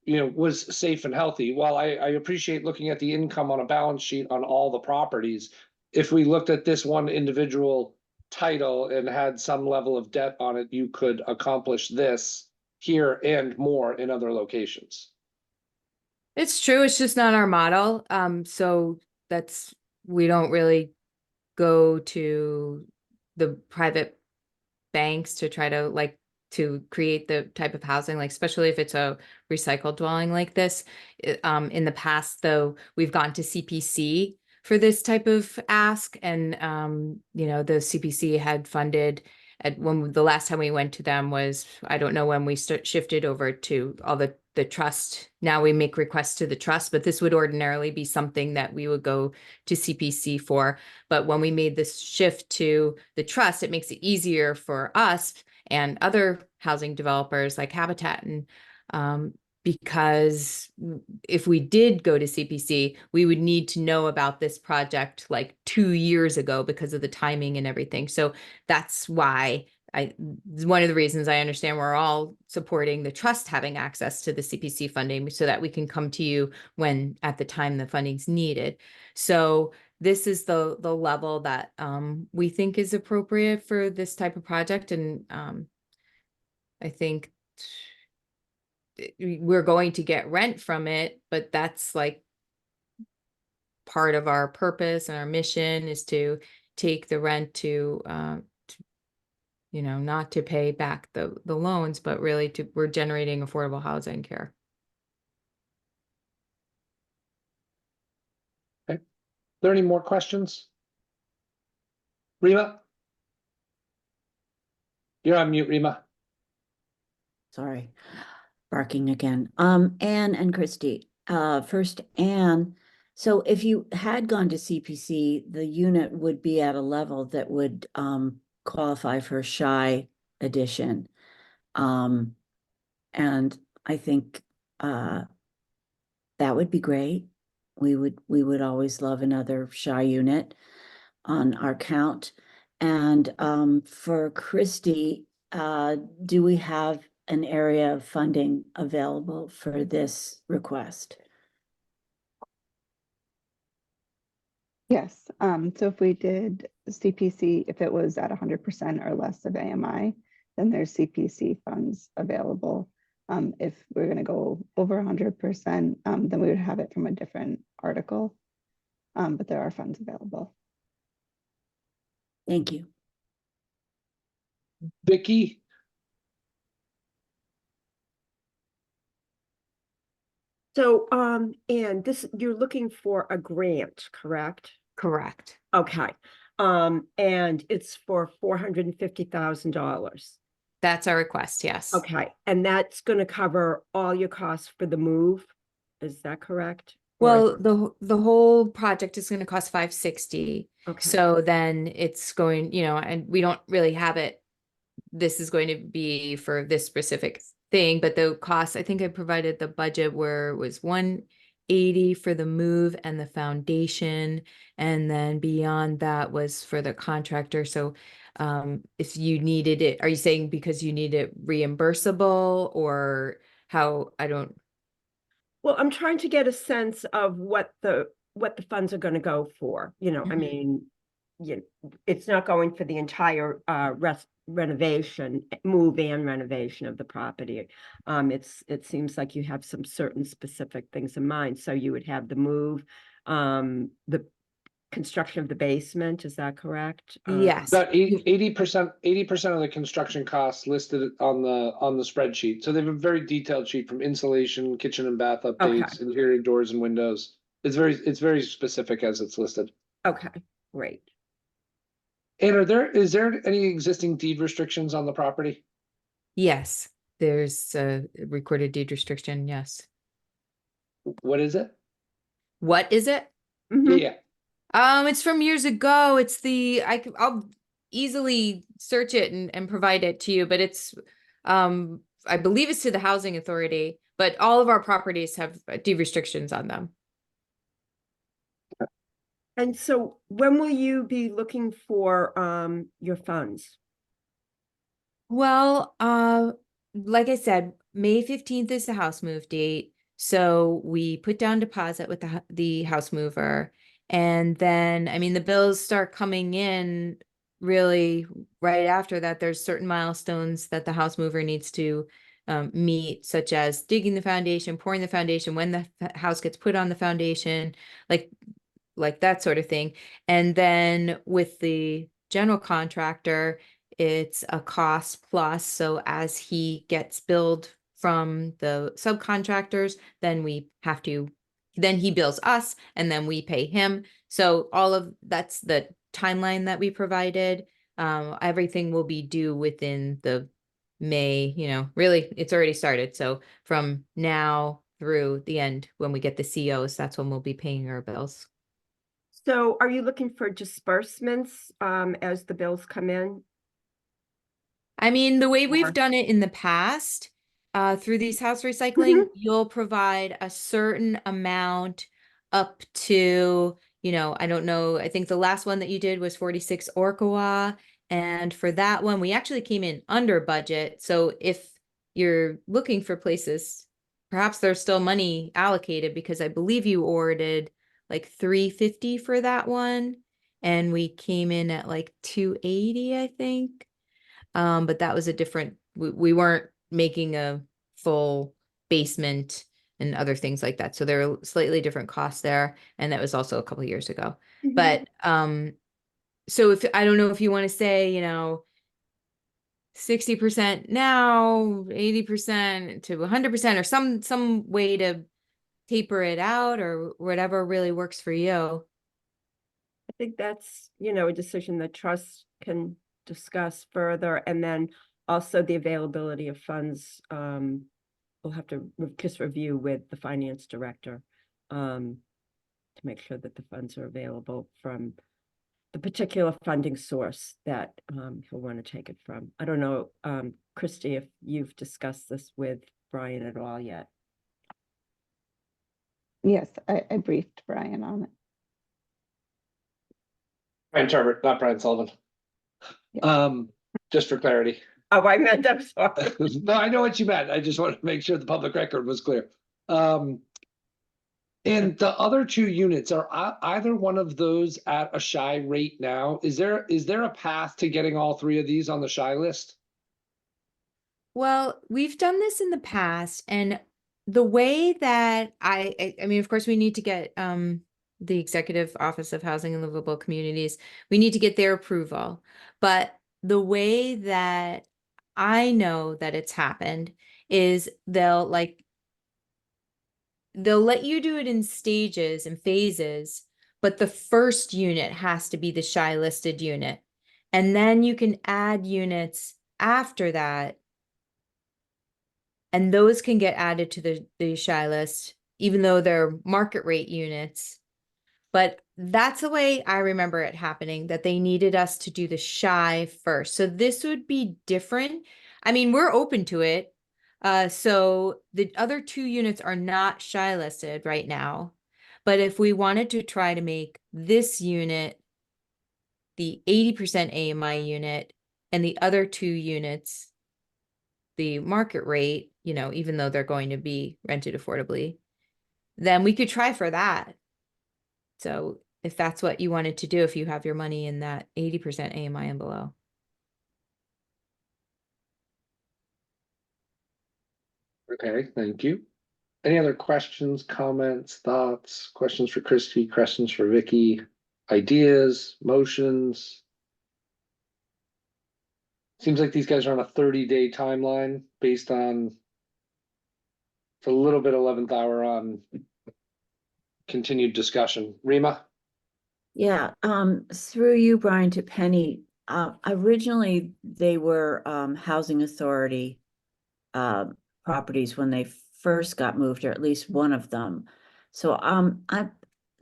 was safe and healthy. While I appreciate looking at the income on a balance sheet on all the properties, if we looked at this one individual title and had some level of debt on it, you could accomplish this here and more in other locations. It's true. It's just not our model. So we don't really go to the private banks to try to create the type of housing, like especially if it's a recycled dwelling like this. In the past, though, we've gone to CPC for this type of ask, and the CPC had funded when the last time we went to them was, I don't know when we shifted over to all the trust. Now we make requests to the trust, but this would ordinarily be something that we would go to CPC for. But when we made this shift to the trust, it makes it easier for us and other housing developers like Habitat, and because if we did go to CPC, we would need to know about this project like 2 years ago because of the timing and everything. So that's why one of the reasons I understand we're all supporting the trust having access to the CPC funding, so that we can come to you when at the time the funding's needed. So this is the level that we think is appropriate for this type of project. And I think we're going to get rent from it, but that's like part of our purpose and our mission is to take the rent to not to pay back the loans, but really we're generating affordable housing here. Okay. Are there any more questions? Rima? You're on mute, Rima. Sorry, barking again. Anne and Christy. First, Anne. So if you had gone to CPC, the unit would be at a level that would qualify for shy addition. And I think that would be great. We would always love another shy unit on our count. And for Christy, do we have an area of funding available for this request? Yes, so if we did CPC, if it was at 100% or less of AMI, then there's CPC funds available. If we're gonna go over 100%, then we would have it from a different article. But there are funds available. Thank you. Vicky? So, and you're looking for a grant, correct? Correct. Okay. And it's for $450,000. That's our request, yes. Okay, and that's going to cover all your costs for the move. Is that correct? Well, the whole project is going to cost $560. Okay. So then it's going, and we don't really have it. This is going to be for this specific thing, but the cost, I think I provided the budget where it was 180 for the move and the foundation. And then beyond that was for the contractor. So if you needed it, are you saying because you need it reimbursable or how? I don't. Well, I'm trying to get a sense of what the funds are going to go for. I mean, it's not going for the entire renovation, move and renovation of the property. It seems like you have some certain specific things in mind. So you would have the move, the construction of the basement. Is that correct? Yes. About 80% of the construction costs listed on the spreadsheet. So they have a very detailed sheet from insulation, kitchen and bath updates, interior doors and windows. It's very specific as it's listed. Okay, great. And is there any existing deed restrictions on the property? Yes, there's a recorded deed restriction. Yes. What is it? What is it? Yeah. It's from years ago. It's I'll easily search it and provide it to you, but it's, I believe it's to the housing authority, but all of our properties have deed restrictions on them. And so when will you be looking for your funds? Well, like I said, May 15th is the house move date. So we put down deposit with the house mover. And then, I mean, the bills start coming in really right after that. There's certain milestones that the house mover needs to meet, such as digging the foundation, pouring the foundation, when the house gets put on the foundation, like that sort of thing. And then with the general contractor, it's a cost plus. So as he gets billed from the subcontractors, then he bills us and then we pay him. So that's the timeline that we provided. Everything will be due within the May, really it's already started. So from now through the end, when we get the COs, that's when we'll be paying our bills. So are you looking for disbursements as the bills come in? I mean, the way we've done it in the past, through these house recycling, you'll provide a certain amount up to, I don't know, I think the last one that you did was 46 Orkawa. And for that one, we actually came in under budget. So if you're looking for places, perhaps there's still money allocated because I believe you ordered like 350 for that one. And we came in at like 280, I think. But that was we weren't making a full basement and other things like that. So there are slightly different costs there. And that was also a couple of years ago. But so I don't know if you want to say, 60% now, 80% to 100% or some way to taper it out or whatever really works for you. I think that's, a decision that trust can discuss further. And then also the availability of funds. We'll have to just review with the finance director to make sure that the funds are available from the particular funding source that he'll want to take it from. I don't know, Christy, if you've discussed this with Brian at all yet. Yes, I briefed Brian on it. Brian Turbot, not Brian Sullivan. Just for clarity. Oh, I meant, I'm sorry. No, I know what you meant. I just wanted to make sure the public record was clear. And the other 2 units, are either one of those at a shy rate now? Is there a path to getting all 3 of these on the shy list? Well, we've done this in the past, and the way that I mean, of course, we need to get the Executive Office of Housing and Livable Communities, we need to get their approval. But the way that I know that it's happened is they'll let you do it in stages and phases, but the first unit has to be the shy listed unit. And then you can add units after that. And those can get added to the shy list, even though they're market rate units. But that's the way I remember it happening, that they needed us to do the shy first. So this would be different. I mean, we're open to it, So the other 2 units are not shy listed right now. But if we wanted to try to make this unit the 80% AMI unit and the other 2 units the market rate, you know, even though they're going to be rented affordably, then we could try for that. So if that's what you wanted to do, if you have your money in that 80% AMI and below. Okay, thank you. Any other questions, comments, thoughts, questions for Christy, questions for Vicky, ideas, motions? Seems like these guys are on a 30-day timeline based on it's a little bit 11th hour on continued discussion. Rima? Yeah, through you, Brian, to Penny, originally they were housing authority properties when they first got moved, or at least one of them. So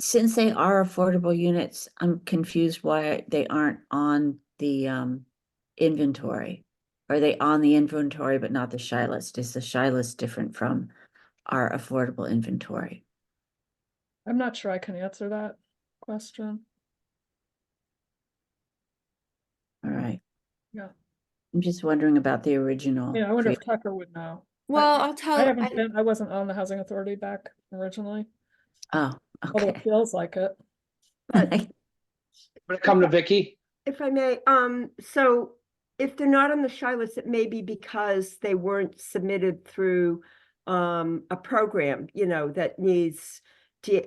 since they are affordable units, I'm confused why they aren't on the inventory. Are they on the inventory but not the shy list? Is the shy list different from our affordable inventory? I'm not sure I can answer that question. All right. Yeah. I'm just wondering about the original. Yeah, I wonder if Tucker would know. Well, I, I'll tell. I wasn't on the housing authority back originally. Oh, Although okay. it feels like it. Come to Vicky. If I may, so if they're not on the shy list, it may be because they weren't submitted through a program, you know, that needs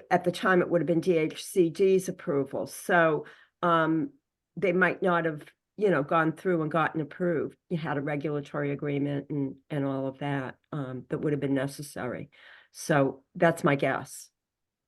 at the time it would have been DHCD's approval. So they might not have, you know, gone through and gotten approved. You had a regulatory agreement and all of that that would have been necessary. So that's my guess.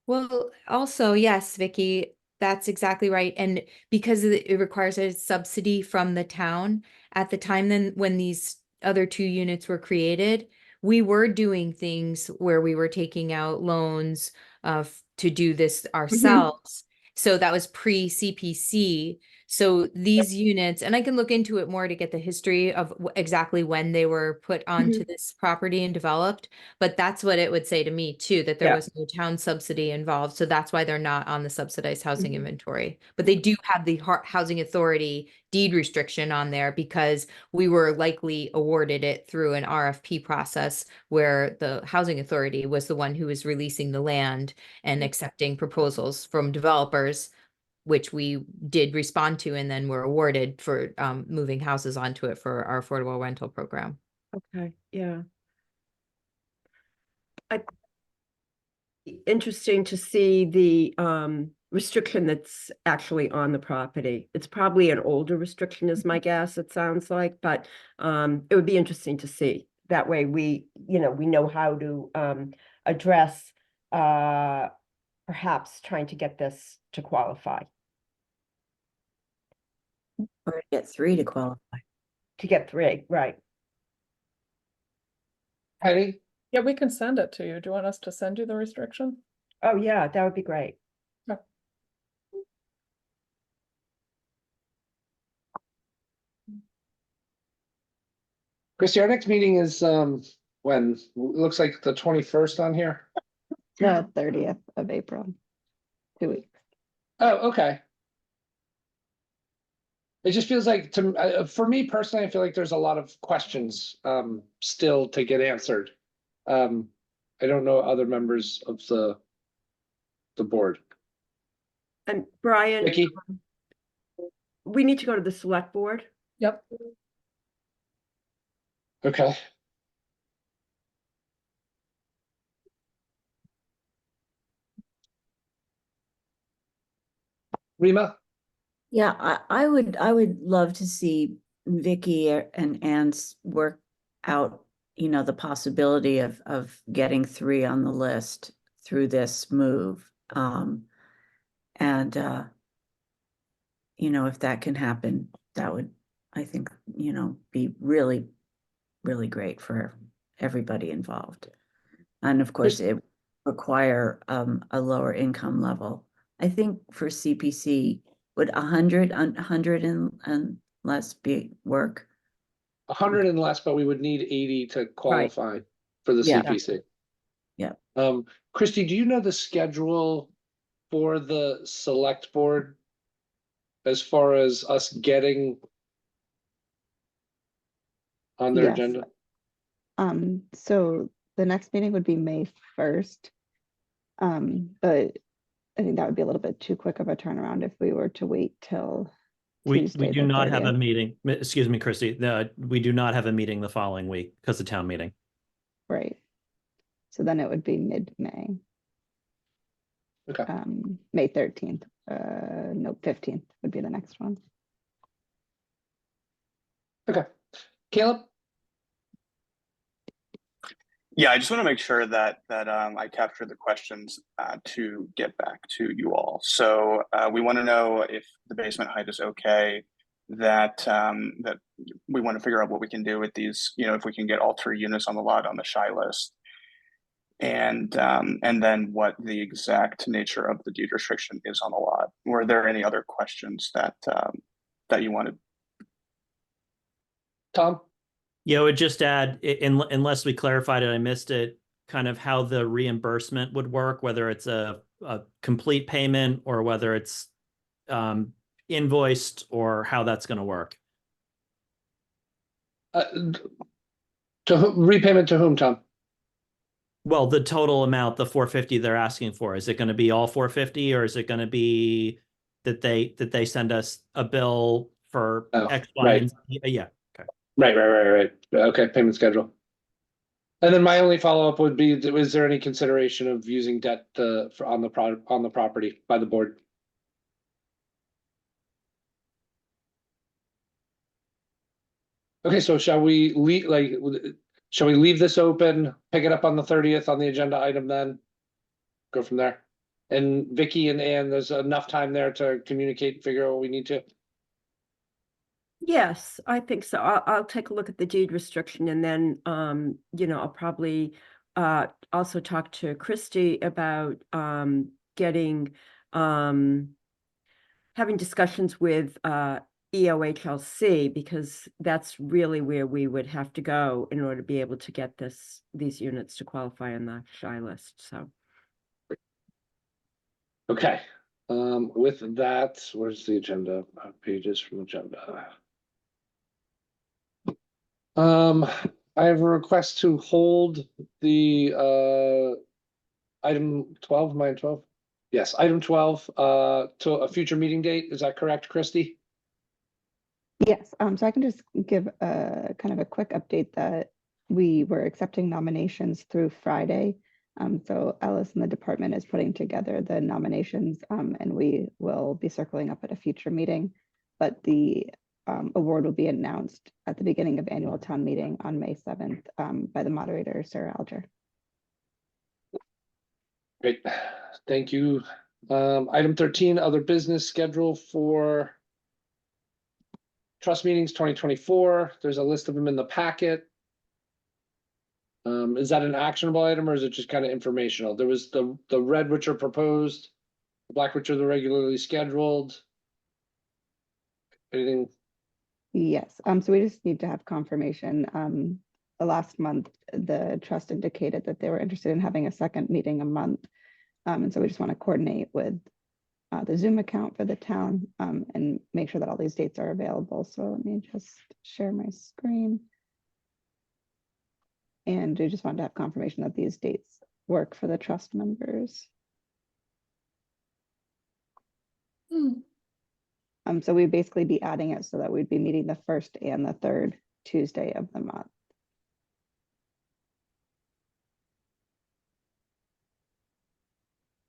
Well, also, yes, Vicky, that's exactly right. And because it requires a subsidy from the town, at the time then when these other 2 units were created, we were doing things where we were taking out loans to do this ourselves. So that was pre-CPC. So these units, and I can look into it more to get the history of exactly when they were put onto this property and developed. But that's what it would say to me too, that there was no town subsidy involved. So that's why they're not on the subsidized housing inventory. But they do have the housing authority deed restriction on there because we were likely awarded it through an RFP process where the housing authority was the one who was releasing the land and accepting proposals from developers, which we did respond to and then were awarded for moving houses onto it for our affordable rental program. Okay, yeah. Interesting to see the restriction that's actually on the property. It's probably an older restriction is my guess, it sounds like, but it would be interesting to see. That way we, you know, we know how to address perhaps trying to get this to qualify. Or get 3 to qualify. To get 3, right. Penny? Yeah, we can send it to you. Do you want us to send you the restriction? Oh, yeah, that would be great. Yeah. Christy, our next meeting is when? Looks like the 21st on here. The 30th of April. 2 weeks. Oh, okay. It just feels like for me personally, I feel like there's a lot of questions still to get answered. I don't know other members of the board. And Brian, Vicky? we need to go to the select board. Yep. Okay. Rima? Yeah, I would love to see Vicky and Ann's work out, you know, the possibility of getting 3 on the list through this move. You know, if that can happen, that would, I think, you know, be really, really great for everybody involved. And of course, it would require a lower income level. I think for CPC, would 100 and less be work? 100 and less, but we would need 80 to qualify for the Yeah. CPC. Yeah. Christy, do you know the schedule for the select board as far as us getting on their Yes. agenda? So the next meeting would be May 1st. But I think that would be a little bit too quick of a turnaround if we were to wait till We Tuesday, do the not have a 30th. meeting, excuse me, Christy, we do not have a meeting the following week because of town meeting. Right. So then it would be mid-May. Okay. May 13th. No, 15th would be the next one. Okay. Caleb? Yeah, I just want to make sure that I capture the questions to get back to you all. So we want to know if the basement height is okay. That that we want to figure out what we can do with these. You know, if we can get all 3 units on the lot on the shy list, and then what the exact nature of the deed restriction is on the lot. Were there any other questions that that you wanted? Tom? Yeah, I would just add, unless we clarified it, I missed it, kind of how the reimbursement would work, whether it's a complete payment or whether it's invoiced, or how that's going to work. Repayment to whom, Tom? Well, the total amount, the 450 they're asking for, is it going to be all 450, or is it going to be that they send us a bill for X, Y, right. and Z? Yeah. Okay. Right. Okay, payment schedule. And then my only follow-up would be, is there any consideration of using debt on the property by the board? Okay, so shall we leave this open, pick it up on the 30th on the agenda item then? Go from there. And Vicky and Ann, there's enough time there to communicate and figure out what we need to? Yes, I think so. I'll take a look at the deed restriction, and then, I'll probably also talk to Christy about getting having discussions with EOHLC, because that's really where we would have to go in order to be able to get these units to qualify on the shy list. So. Okay, with that, where's the agenda? Pages from agenda. I have a request to hold the item 12, mine 12. Yes, item 12 to a future meeting date. Is that correct, Christy? Yes, so I can just give a kind of a quick update that we were accepting nominations through Friday. So Alice in the department is putting together the nominations, and we will be circling up at a future meeting. But the award will be announced at the beginning of annual town meeting on May 7th by the moderator, Sarah Alger. Great, thank you. Item 13, other business schedule for trust meetings 2024. There's a list of them in the packet. Is that an actionable item, or is it just kind of informational? There was the red, which are proposed, the black, which are the regularly scheduled. Anything? Yes, so we just need to have confirmation. Last month, the trust indicated that they were interested in having a second meeting a month. And so we just want to coordinate with the Zoom account for the town and make sure that all these dates are available. So let me just share my screen. And we just wanted to have confirmation that these dates work for the trust members. So we'd basically be adding it so that we'd be meeting the first and the third Tuesday of the month.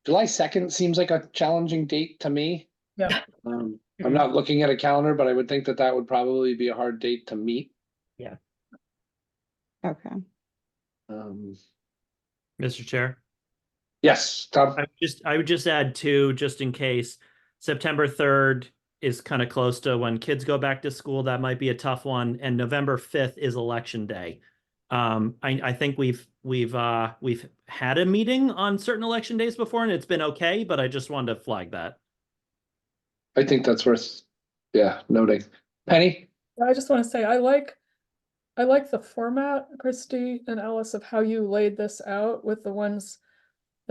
July 2nd seems like a challenging date to me. Yeah. I'm not looking at a calendar, but I would think that would probably be a hard date to meet. Yeah. Okay. Mr. Chair? Yes, Tom. I would just add too, just in case, September 3rd is kind of close to when kids go back to school. That might be a tough one. And November 5th is election day. I think we've had a meeting on certain election days before, and it's been okay, but I just wanted to flag that. I think that's worth, noting. Penny? I just want to say, I like I like the format, Christy and Alice, of how you laid this out with the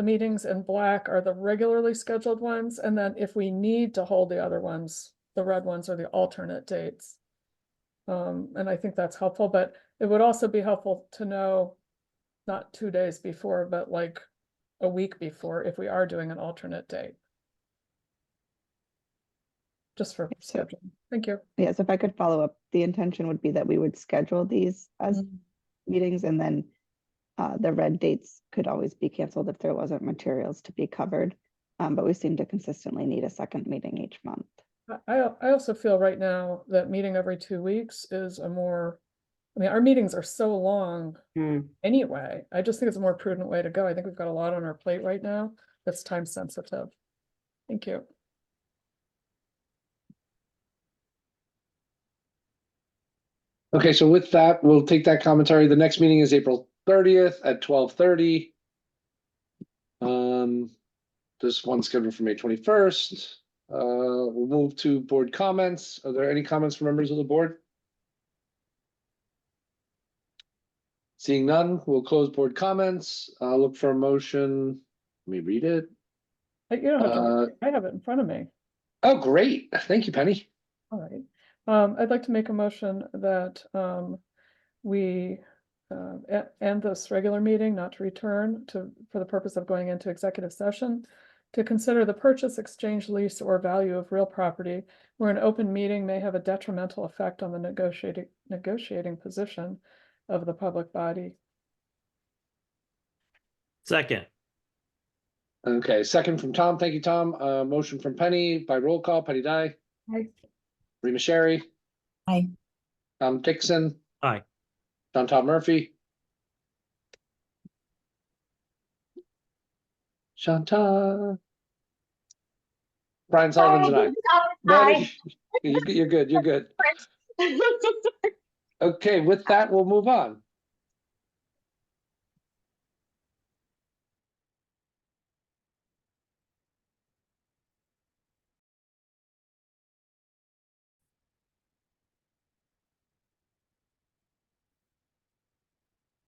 meetings in black are the regularly scheduled ones, and then if we need to hold the other ones, the red ones are the alternate dates. And I think that's helpful, but it would also be helpful to know, not 2 days before, but like a week before, if we are doing an alternate date. Just for So- scheduling. Thank you. Yes, if I could follow up, the intention would be that we would schedule these as Mhm. meetings, and then the red dates could always be canceled if there wasn't materials to be covered. But we seem to consistently need a second meeting each month. I also feel right now that meeting every 2 weeks is a more, I mean, our meetings are so long anyway. I just think it's a more prudent way to go. I think we've got a lot on our plate right now that's time sensitive. Thank you. Okay, so with that, we'll take that commentary. The next meeting is April 30th at 12:30. There's one scheduled for May 21st. We'll move to board comments. Are there any comments from members of the board? Seeing none, we'll close board comments. I'll look for a motion. Let me read it. You don't have to, I have it in front of me. Oh, great. Thank you, Penny. All right. I'd like to make a motion that we end this regular meeting, not to return for the purpose of going into executive session to consider the purchase, exchange, lease, or value of real property where an open meeting may have a detrimental effect on the negotiating position of the public body. Second. Okay, second from Tom. Thank you, Tom. Motion from Penny by roll call. Penny Dye, Aye. Rima Sherry, Aye. Tom Dixon, Aye. John Todd Murphy. Shanta. Brian Sullivan's and I. No, you're good. You're good. Okay, with that, we'll move on.